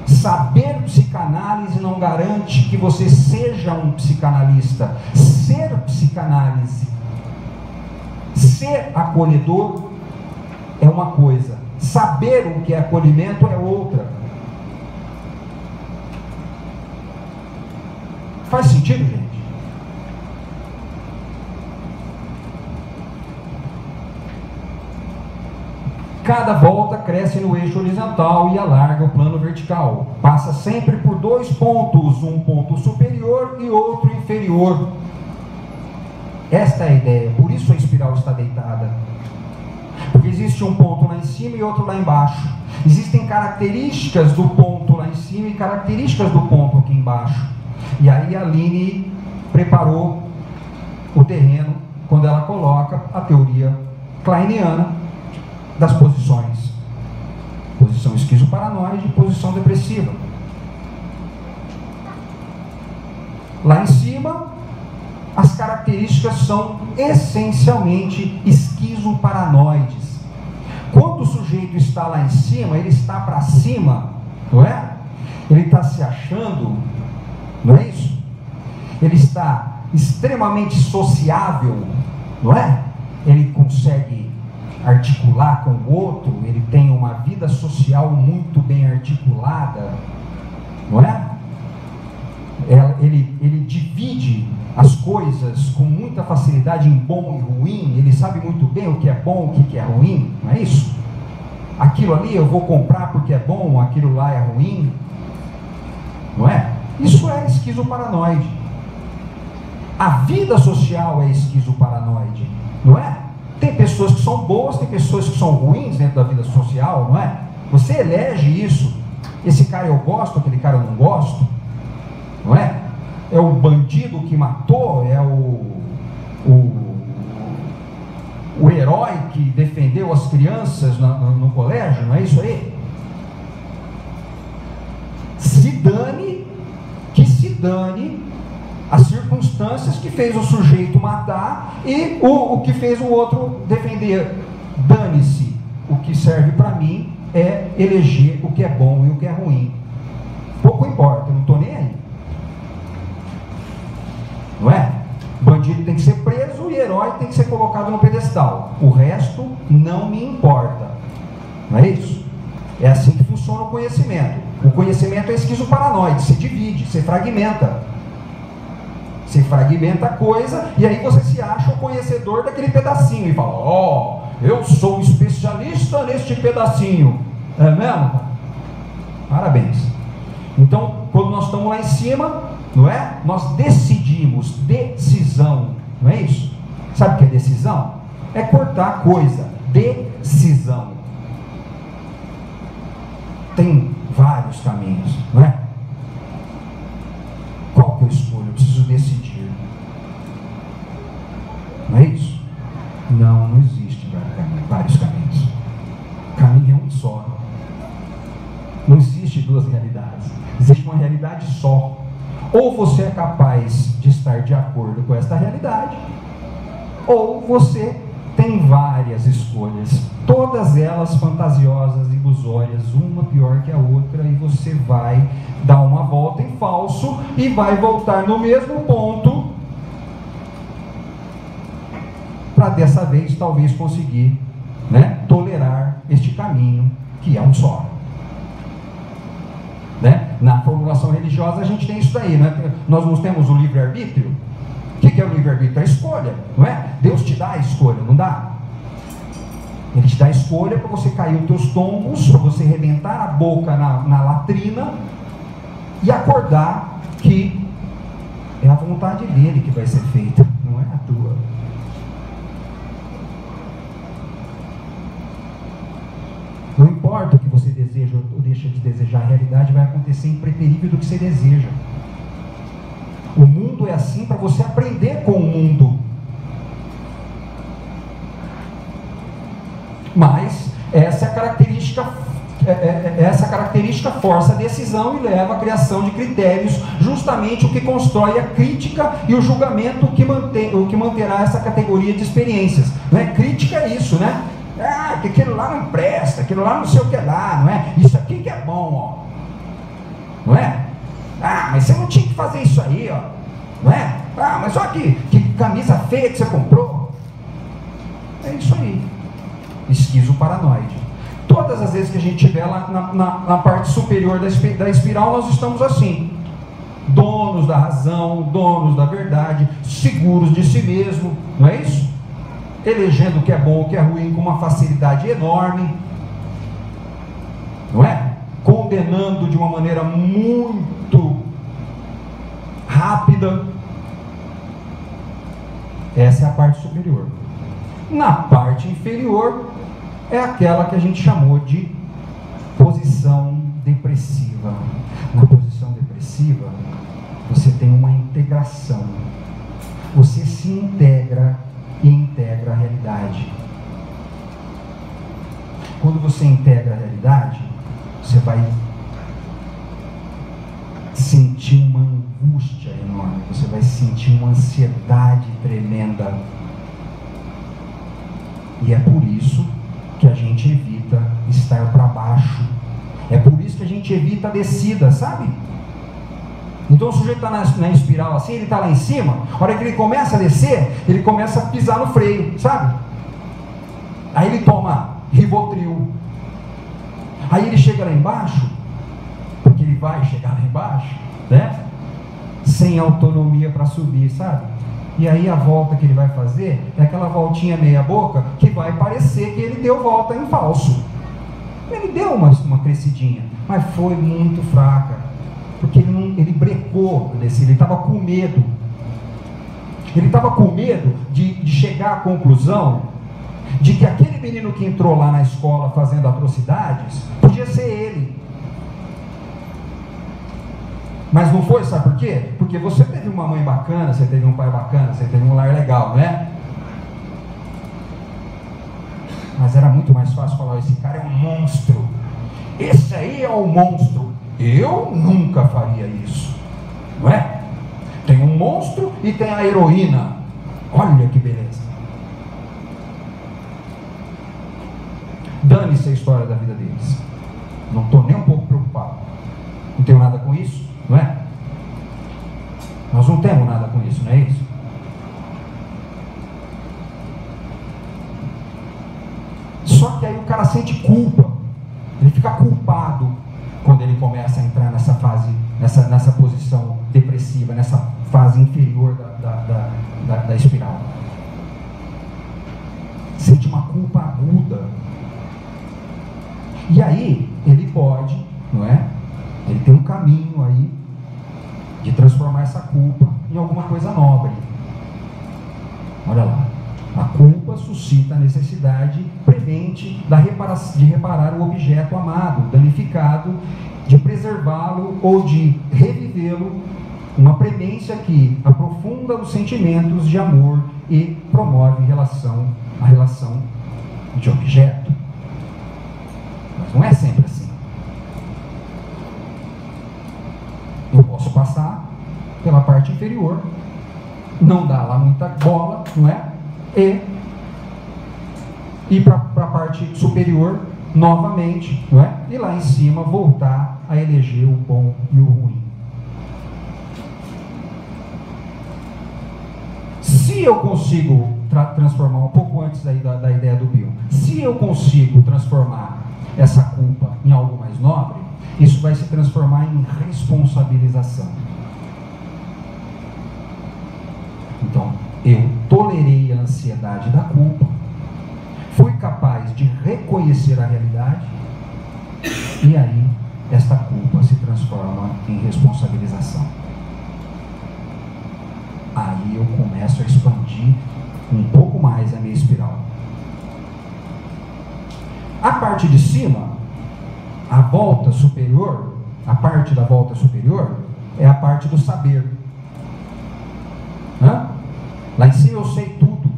Saber psicanálise não garante que você seja um psicanalista. Ser psicanálise, ser acolhedor é uma coisa. Saber o que é acolhimento é outra. Faz sentido, gente? Cada volta cresce no eixo horizontal e alarga o plano vertical. Passa sempre por dois pontos, um ponto superior e outro inferior. Esta é a ideia, por isso a espiral está deitada. Porque existe um ponto lá em cima e outro lá embaixo. Existem características do ponto lá em cima e características do ponto aqui embaixo. E aí a Aline preparou o terreno quando ela coloca a teoria kleiniana das posições. Posição esquizoparanoide e posição depressiva. Lá em cima, as características são essencialmente esquizoparanoides. Quando o sujeito está lá em cima, ele está para cima, não é? Ele está se achando, não é isso? Ele está extremamente sociável, não é? Ele consegue articular com o outro, ele tem uma vida social muito bem articulada, não é? Ele divide as coisas com muita facilidade em bom e ruim, ele sabe muito bem o que é bom, o que é ruim, não é isso? Aquilo ali eu vou comprar porque é bom, aquilo lá é ruim, não é? Isso é esquizoparanoide. A vida social é esquizoparanoide, não é? Tem pessoas que são boas, tem pessoas que são ruins dentro da vida social, não é? Você elege isso. Esse cara eu gosto, aquele cara eu não gosto, não é? É o bandido que matou, é o herói que defendeu as crianças no colégio, não é isso aí? Se dane as circunstâncias que fez o sujeito matar e o que fez o outro defender. Dane-se. O que serve para mim é eleger o que é bom e o que é ruim. Pouco importa, eu não estou nem aí. Não é? Bandido tem que ser preso e herói tem que ser colocado no pedestal. O resto não me importa. Não é isso? É assim que funciona o conhecimento. O conhecimento é esquizoparanoide, se divide, se fragmenta. Você fragmenta a coisa e aí você se acha o conhecedor daquele pedacinho e fala: ó, eu sou um especialista neste pedacinho. É mesmo? Parabéns. Então, quando nós estamos lá em cima, não é? Nós decidimos, decisão, não é isso? Sabe o que é decisão? É cortar a coisa, decisão. Tem vários caminhos, não é? Qual que eu escolho? Eu preciso decidir. Não é isso? Não existe vários caminhos. O caminho é um só. Não existe duas realidades. Existe uma realidade só. Ou você é capaz de estar de acordo com esta realidade, ou você tem várias escolhas, todas elas fantasiosas, ilusórias, uma pior que a outra, e você vai dar uma volta em falso e vai voltar no mesmo ponto para dessa vez talvez conseguir, né, tolerar este caminho que é um só. Né? Na formulação religiosa a gente tem isso daí, né? Nós não temos o livre-arbítrio. O que é o livre-arbítrio? É a escolha, não é? Deus te dá a escolha, não dá? Ele te dá a escolha para você cair os teus tombos, para você arrebentar a boca na latrina e acordar que é a vontade dele que vai ser feita, não é a tua. Não importa o que você deseja ou deixa de desejar, a realidade vai acontecer impreterível do que você deseja. O mundo é assim para você aprender com o mundo. Mas essa característica força a decisão e leva à criação de critérios, justamente o que constrói a crítica e o julgamento que manterá essa categoria de experiências. Não é? Crítica é isso, né? Ah, que aquilo lá não presta, aquilo lá não sei o que lá, não é? Isso aqui que é bom, ó. Não é? Ah, mas você não tinha que fazer isso aí, ó. Não é? Ah, mas olha que camisa feia que você comprou. É isso aí. Esquizoparanoide. Todas as vezes que a gente estiver lá na parte superior da espiral, nós estamos assim. Donos da razão, donos da verdade, seguros de si mesmo, não é isso? Elegendo o que é bom, o que é ruim com uma facilidade enorme, não é? Condenando de uma maneira muito rápida. Essa é a parte superior. Na parte inferior é aquela que a gente chamou de posição depressiva. Na posição depressiva você tem uma integração. Você se integra e integra a realidade. Quando você integra a realidade, você vai sentir uma angústia enorme, você vai sentir uma ansiedade tremenda. E é por isso que a gente evita estar para baixo. É por isso que a gente evita a descida, sabe? Então o sujeito está na espiral assim, ele está lá em cima, a hora que ele começa a descer, ele começa a pisar no freio, sabe? Aí ele toma Rivotril. Aí ele chega lá embaixo, porque ele vai chegar lá embaixo, né? Sem autonomia para subir, sabe? E aí a volta que ele vai fazer é aquela voltinha meia boca que vai parecer que ele deu volta em falso. Ele deu uma crescidinha, mas foi muito fraca, porque ele brecou, ele estava com medo. Ele estava com medo de chegar à conclusão de que aquele menino que entrou lá na escola fazendo atrocidades podia ser ele. Mas não foi, sabe por quê? Porque você teve uma mãe bacana, você teve um pai bacana, você teve um lar legal, né? Mas era muito mais fácil falar, esse cara é um monstro. Esse aí é o monstro. Eu nunca faria isso. Não é? Tem um monstro e tem a heroína. Olha que beleza. Dane-se a história da vida deles. Não estou nem um pouco preocupado. Não tenho nada com isso, não é? Nós não temos nada com isso, não é isso? Só que aí o cara sente culpa. Ele fica culpado quando ele começa a entrar nessa fase, nessa posição depressiva, nessa fase inferior da espiral. Sente uma culpa aguda. E aí, ele pode, não é? Ele tem um caminho aí de transformar essa culpa em alguma coisa nobre. Olha lá. A culpa suscita a necessidade premente de reparar o objeto amado, danificado, de preservá-lo ou de revivê-lo, uma premência que aprofunda os sentimentos de amor e promove a relação de objeto. Mas não é sempre assim. Eu posso passar pela parte inferior, não dar lá muita bola, não é? E ir para a parte superior novamente, não é? E lá em cima voltar a eleger o bom e o ruim. Se eu consigo transformar, um pouco antes aí da ideia do Bill, se eu consigo transformar essa culpa em algo mais nobre, isso vai se transformar em responsabilização. Então, eu tolerei a ansiedade da culpa, fui capaz de reconhecer a realidade, e aí esta culpa se transforma em responsabilização. Aí eu começo a expandir um pouco mais a minha espiral. A parte de cima, a volta superior, a parte da volta superior, é a parte do saber. Lá em cima eu sei tudo.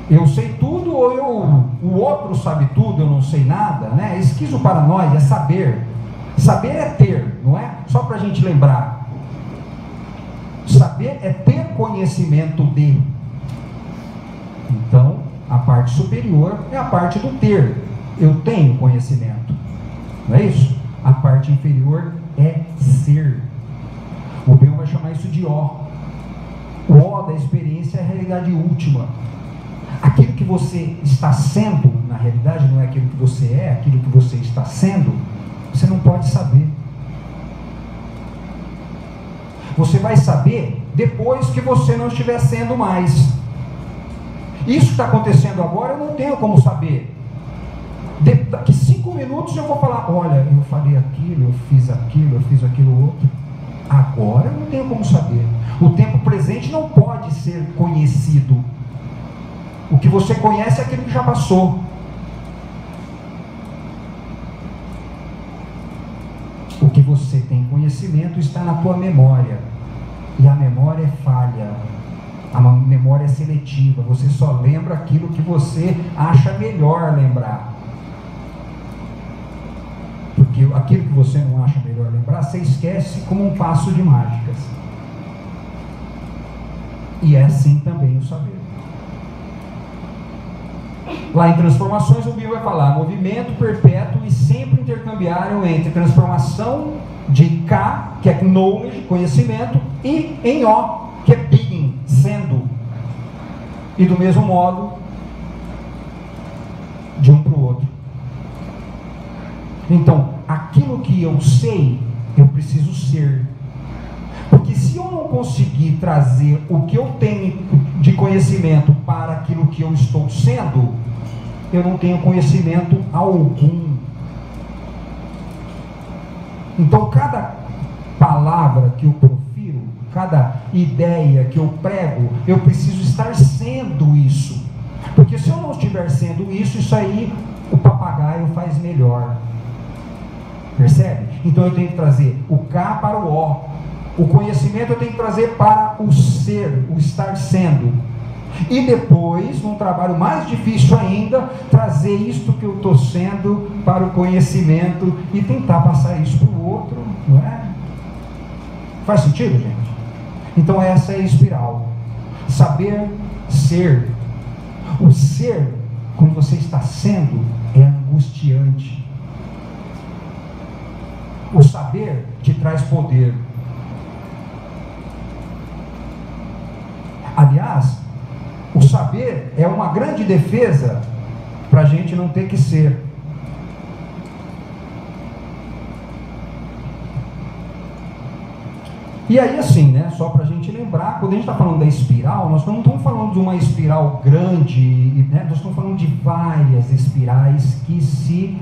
Eu sei tudo ou o outro sabe tudo, eu não sei nada, né? Esquizoparanoide é saber. Saber é ter, não é? Só para a gente lembrar. Saber é ter conhecimento de. Então, a parte superior é a parte do ter. Eu tenho conhecimento. Não é isso? A parte inferior é ser. O Bill vai chamar isso de O. O O da experiência é a realidade última. Aquilo que você está sendo, na realidade, não é aquilo que você é, aquilo que você está sendo, você não pode saber. Você vai saber depois que você não estiver sendo mais. Isso que está acontecendo agora, eu não tenho como saber. Daqui 5 minutos eu vou falar, olha, eu falei aquilo, eu fiz aquilo outro. Agora eu não tenho como saber. O tempo presente não pode ser conhecido. O que você conhece é aquilo que já passou. O que você tem conhecimento está na tua memória. E a memória é falha. A memória é seletiva. Você só lembra aquilo que você acha melhor lembrar. Porque aquilo que você não acha melhor lembrar, você esquece como um passo de mágicas. E é assim também o saber. Lá em Transformações, o Bill vai falar movimento perpétuo e sempre intercambiário entre transformação de K, que é knowledge, conhecimento, e em O, que é being, sendo. E do mesmo modo, de um para o outro. Então, aquilo que eu sei, eu preciso ser. Porque se eu não conseguir trazer o que eu tenho de conhecimento para aquilo que eu estou sendo, eu não tenho conhecimento algum. Então, cada palavra que eu profiro, cada ideia que eu prego, eu preciso estar sendo isso. Porque se eu não estiver sendo isso, isso aí o papagaio faz melhor. Percebe? Então eu tenho que trazer o K para o O. O conhecimento eu tenho que trazer para o ser, o estar sendo. E depois, num trabalho mais difícil ainda, trazer isto que eu estou sendo para o conhecimento e tentar passar isso para o outro, não é? Faz sentido, gente? Então essa é a espiral. Saber ser. O ser, quando você está sendo, é angustiante. O saber te traz poder. Aliás, o saber é uma grande defesa para a gente não ter que ser. E aí assim, né, só para a gente lembrar, quando a gente está falando da espiral, nós não estamos falando de uma espiral grande, né, nós estamos falando de várias espirais que se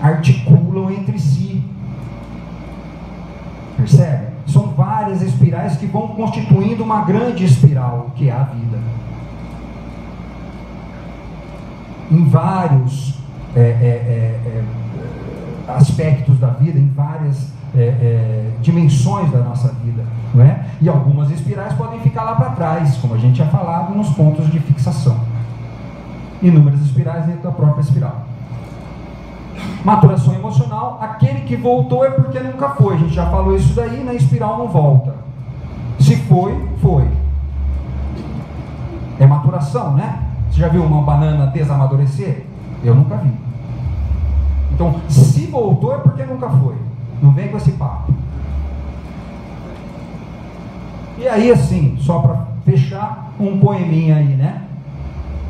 articulam entre si. Percebe? São várias espirais que vão constituindo uma grande espiral, que é a vida. Em vários aspectos da vida, em várias dimensões da nossa vida, não é? E algumas espirais podem ficar lá para trás, como a gente tinha falado, nos pontos de fixação. Inúmeras espirais dentro da própria espiral. Maturação emocional, aquele que voltou é porque nunca foi. A gente já falou isso daí, na espiral não volta. Se foi, foi. É maturação, né? Você já viu uma banana desamadurecer? Eu nunca vi. Então, se voltou é porque nunca foi. Não vem com esse papo. E aí, assim, só para fechar, um poeminha aí, né?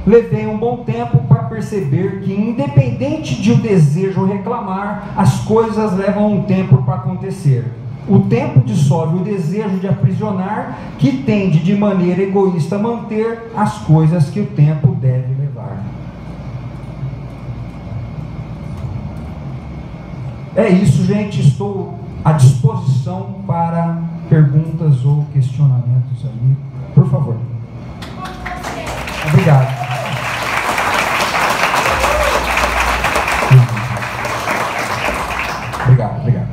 Levei um bom tempo para perceber que, independente de o desejo reclamar, as coisas levam um tempo para acontecer. O tempo dissolve o desejo de aprisionar, que tende de maneira egoísta a manter as coisas que o tempo deve levar. É isso, gente. Estou à disposição para perguntas ou questionamentos aí. Por favor. Obrigado. Obrigado, obrigado.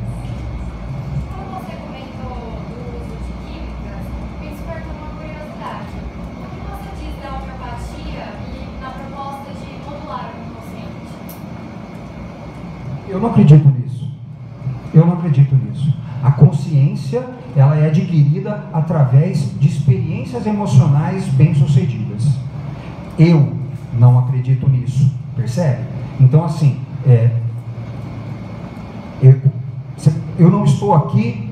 Como você comentou do uso de químicas, me despertou uma curiosidade. O que você diz da homeopatia e na proposta de modular o inconsciente? Eu não acredito nisso. Eu não acredito nisso. A consciência, ela é adquirida através de experiências emocionais bem-sucedidas. Eu não acredito nisso. Percebe? Então, assim, eu não estou aqui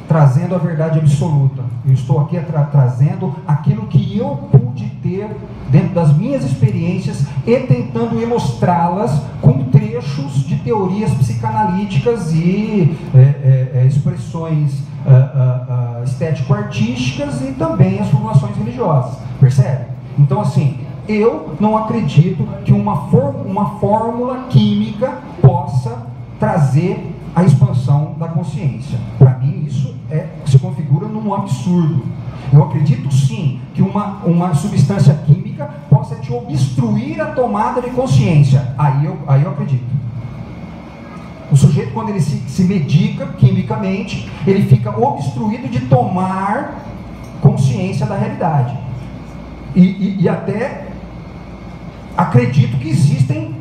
trazendo a verdade absoluta. Eu estou aqui trazendo aquilo que eu pude ter dentro das minhas experiências e tentando ilustrá-las com trechos de teorias psicanalíticas e expressões estético-artísticas e também as formulações religiosas. Percebe? Então, assim, eu não acredito que uma fórmula química possa trazer a expansão da consciência. Para mim isso se configura num absurdo. Eu acredito sim que uma substância química possa te obstruir a tomada de consciência. Aí eu acredito. O sujeito, quando ele se medica quimicamente, ele fica obstruído de tomar consciência da realidade. E até acredito que existem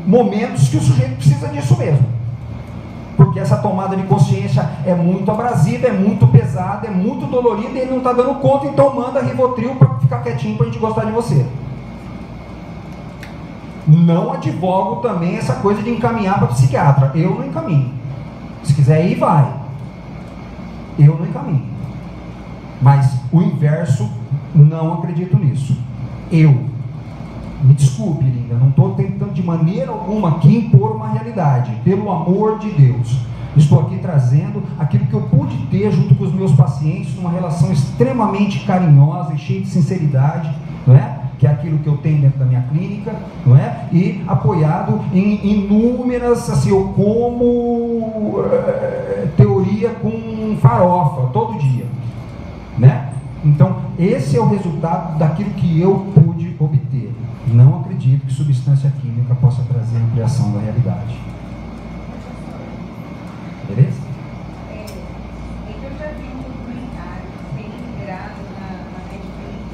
momentos que o sujeito precisa disso mesmo. Porque essa tomada de consciência é muito abrasiva, é muito pesada, é muito dolorida e ele não está dando conta, então manda Rivotril para ficar quietinho para a gente gostar de você. Não advogo também essa coisa de encaminhar para psiquiatra. Eu não encaminho. Se quiser ir, vai. Eu não encaminho. Mas o inverso, não acredito nisso. Me desculpe, linda, não estou tentando de maneira alguma aqui impor uma realidade. Pelo amor de Deus, estou aqui trazendo aquilo que eu pude ter junto com os meus pacientes, numa relação extremamente carinhosa e cheia de sinceridade, não é? Que é aquilo que eu tenho dentro da minha clínica, não é? E apoiado em inúmeras, assim, eu como teoria com farofa todo dia, né? Então, esse é o resultado daquilo que eu pude obter. Não acredito que substância química possa trazer ampliação da realidade. Beleza? Eu já vi um documentário bem liberado na Netflix,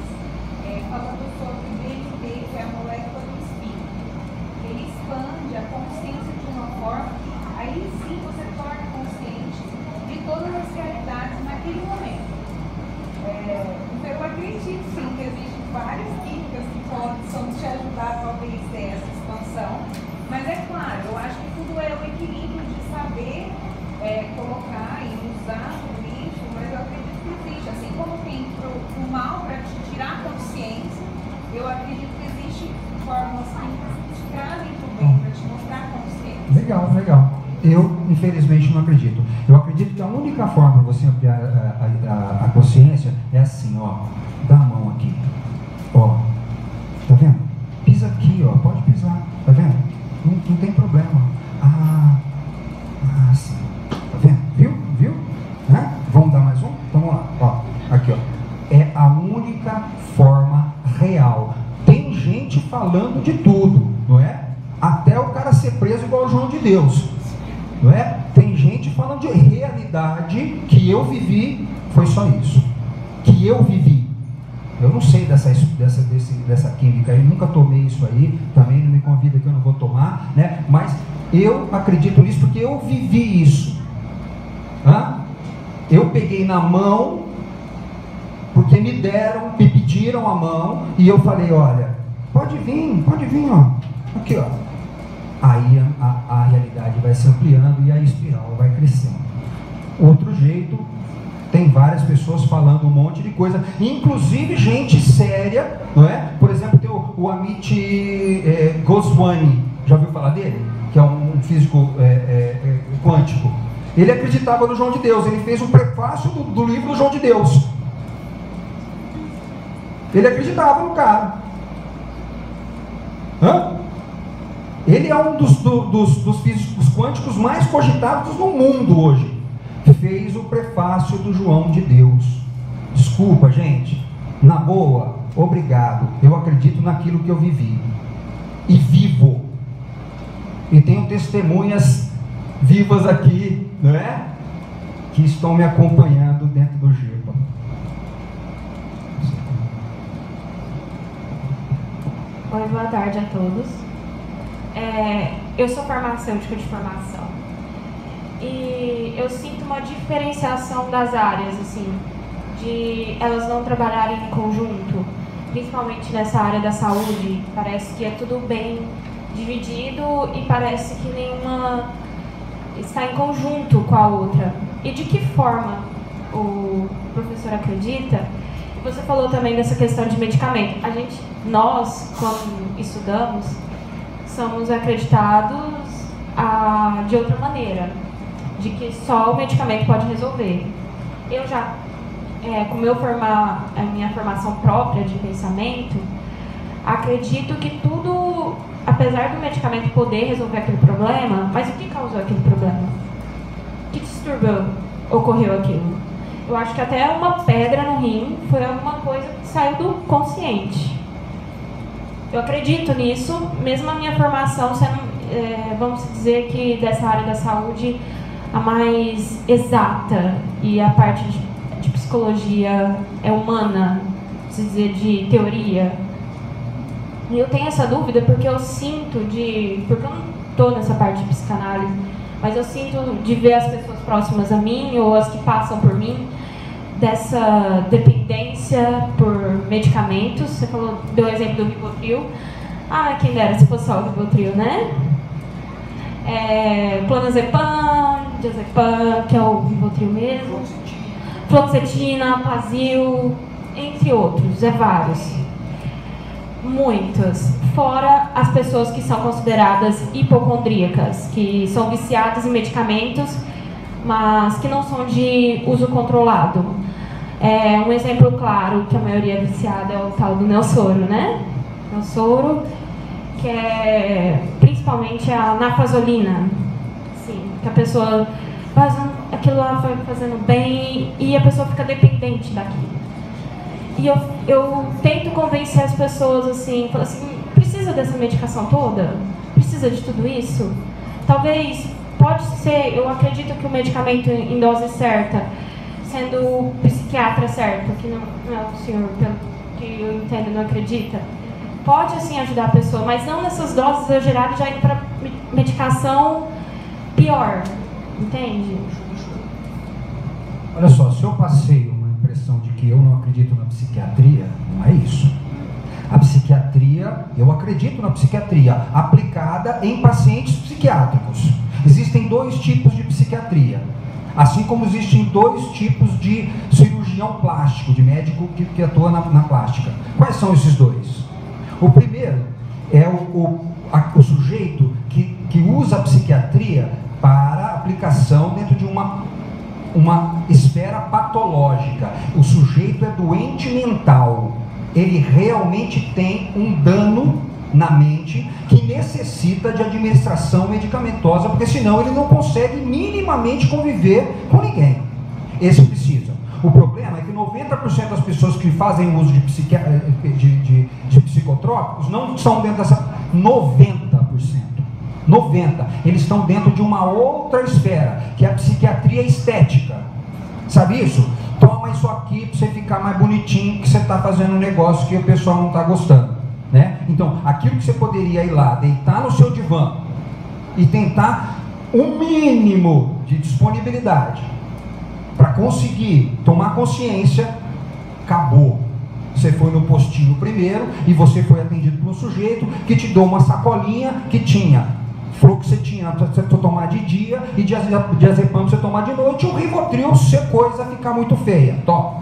falando sobre o DMT, que é a molécula do espírito. Ele expande a consciência de uma forma que aí sim você torna consciente de todas as realidades naquele momento. Então eu acredito sim que existem várias químicas que possam te ajudar talvez a ter essa expansão, mas é claro, eu acho que tudo é o equilíbrio de saber colocar e usar tudo isso, mas eu acredito que existe, assim como tem pro mal para te tirar a consciência, eu acredito que existe fórmulas químicas que te trazem pro bem, para te mostrar a consciência. Legal, legal. Eu, infelizmente, não acredito. Eu acredito que a única forma de você ampliar a consciência é assim, ó. Dá a mão aqui. Ó. Tá vendo? Pisa aqui, ó. Pode pisar. Tá vendo? Não tem problema. Sim. Tá vendo? Viu? Né? Vamos dar mais um? Então vamos lá. Ó. Aqui, ó. É a única forma real. Tem gente falando de tudo, não é? Até o cara ser preso igual o João de Deus. Não é? Tem gente falando de realidade que eu vivi, foi só isso. Que eu vivi. Eu não sei dessa química aí, nunca tomei isso aí, também não me convida que eu não vou tomar, né? Mas eu acredito nisso porque eu vivi isso. Eu peguei na mão, porque me pediram a mão, e eu falei, olha, pode vir, ó. Aqui, ó. Aí a realidade vai se ampliando e a espiral vai crescendo. Outro jeito, tem várias pessoas falando um monte de coisa, inclusive gente séria, não é? Por exemplo, tem o Amit Goswami, já ouviu falar dele? Que é um físico quântico. Ele acreditava no João de Deus, ele fez um prefácio do livro do João de Deus. Ele acreditava no cara. Ele é um dos físicos quânticos mais cogitados no mundo hoje. Fez o prefácio do João de Deus. Desculpa, gente. Na boa, obrigado. Eu acredito naquilo que eu vivi. E vivo. E tenho testemunhas vivas aqui, não é? Que estão me acompanhando dentro do Giba. Oi, boa tarde a todos. Eu sou farmacêutica de formação e eu sinto uma diferenciação das áreas, assim, de elas não trabalharem em conjunto, principalmente nessa área da saúde. Parece que é tudo bem dividido e parece que nenhuma está em conjunto com a outra. E de que forma o professor acredita? Você falou também dessa questão de medicamento. Nós, quando estudamos, somos acreditados de outra maneira, de que só o medicamento pode resolver. Eu já, com a minha formação própria de pensamento, acredito que tudo, apesar do medicamento poder resolver aquele problema, mas o que causou aquele problema? Que distúrbio ocorreu aquilo? Eu acho que até uma pedra no rim foi alguma coisa que saiu do consciente. Eu acredito nisso, mesmo a minha formação sendo, vamos dizer que dessa área da saúde, a mais exata, e a parte de psicologia é humana, se dizer, de teoria. E eu tenho essa dúvida porque eu sinto porque eu não estou nessa parte de psicanálise, mas eu sinto de ver as pessoas próximas a mim, ou as que passam por mim, dessa dependência por medicamentos. Você deu o exemplo do Rivotril. Quem dera se fosse só o Rivotril, né? Clonazepam, diazepam, que é o Rivotril mesmo. Fluoxetina, Pazil, entre outros, vários. Muitas. Fora as pessoas que são consideradas hipocondríacas, que são viciadas em medicamentos, mas que não são de uso controlado. Um exemplo claro que a maioria é viciada é o tal do Nelsoro, né? Nelsoro, que é principalmente a nafazolina. Sim, que a pessoa faz aquilo lá, vai fazendo bem e a pessoa fica dependente daquilo. E eu tento convencer as pessoas assim, falo assim, precisa dessa medicação toda? Precisa de tudo isso? Talvez, pode ser, eu acredito que o medicamento em dose certa, sendo o psiquiatra certo, que não é o senhor, pelo que eu entendo, não acredita, pode assim ajudar a pessoa, mas não nessas doses exageradas, já indo para medicação pior, entende? Olha só, se eu passei uma impressão de que eu não acredito na psiquiatria, não é isso. A psiquiatria, eu acredito na psiquiatria aplicada em pacientes psiquiátricos. Existem 2 tipos de psiquiatria, assim como existem 2 tipos de cirurgião plástico, de médico que atua na plástica. Quais são esses 2? O primeiro é o sujeito que usa a psiquiatria para aplicação dentro de uma esfera patológica. O sujeito é doente mental. Ele realmente tem um dano na mente que necessita de administração medicamentosa, porque senão ele não consegue minimamente conviver com ninguém. Esse precisa. O problema é que 90% das pessoas que fazem uso de psicotrópicos não são dentro dessa 90%. 90%. Eles estão dentro de uma outra esfera, que é a psiquiatria estética. Sabe isso? Toma isso aqui para você ficar mais bonitinho, que você está fazendo um negócio que o pessoal não está gostando, né? Então, aquilo que você poderia ir lá, deitar no seu divã e tentar um mínimo de disponibilidade para conseguir tomar consciência, acabou. Você foi no postinho primeiro e você foi atendido por um sujeito que te deu uma sacolinha que tinha fluoxetina para você tomar de dia e diazepam para você tomar de noite, e o Rivotril se a coisa ficar muito feia. Top.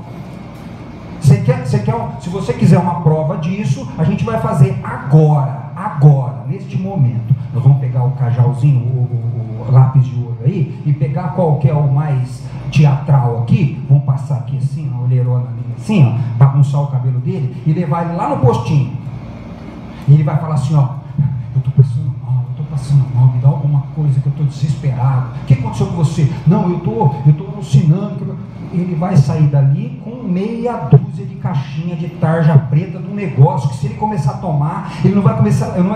Se você quiser uma prova disso, a gente vai fazer agora, neste momento. Nós vamos pegar o cajalzinho, o lápis de ouro aí, e pegar qual que é o mais teatral aqui, vamos passar aqui assim, uma olheirona ali assim, ó, bagunçar o cabelo dele e levar ele lá no postinho. E ele vai falar assim, ó, eu tô passando mal, me dá alguma coisa que eu tô desesperado. O que aconteceu com você? Não, eu tô alucinando. Ele vai sair dali com meia dúzia de caixinha de tarja preta do negócio, que se ele começar a tomar, ele não vai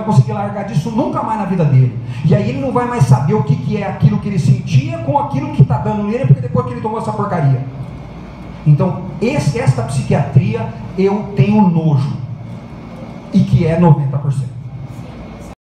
conseguir largar disso nunca mais na vida dele. E aí ele não vai mais saber o que é aquilo que ele sentia com aquilo que está dando nele, porque depois que ele tomou essa porcaria. Então, esta psiquiatria eu tenho nojo, e que é 90%.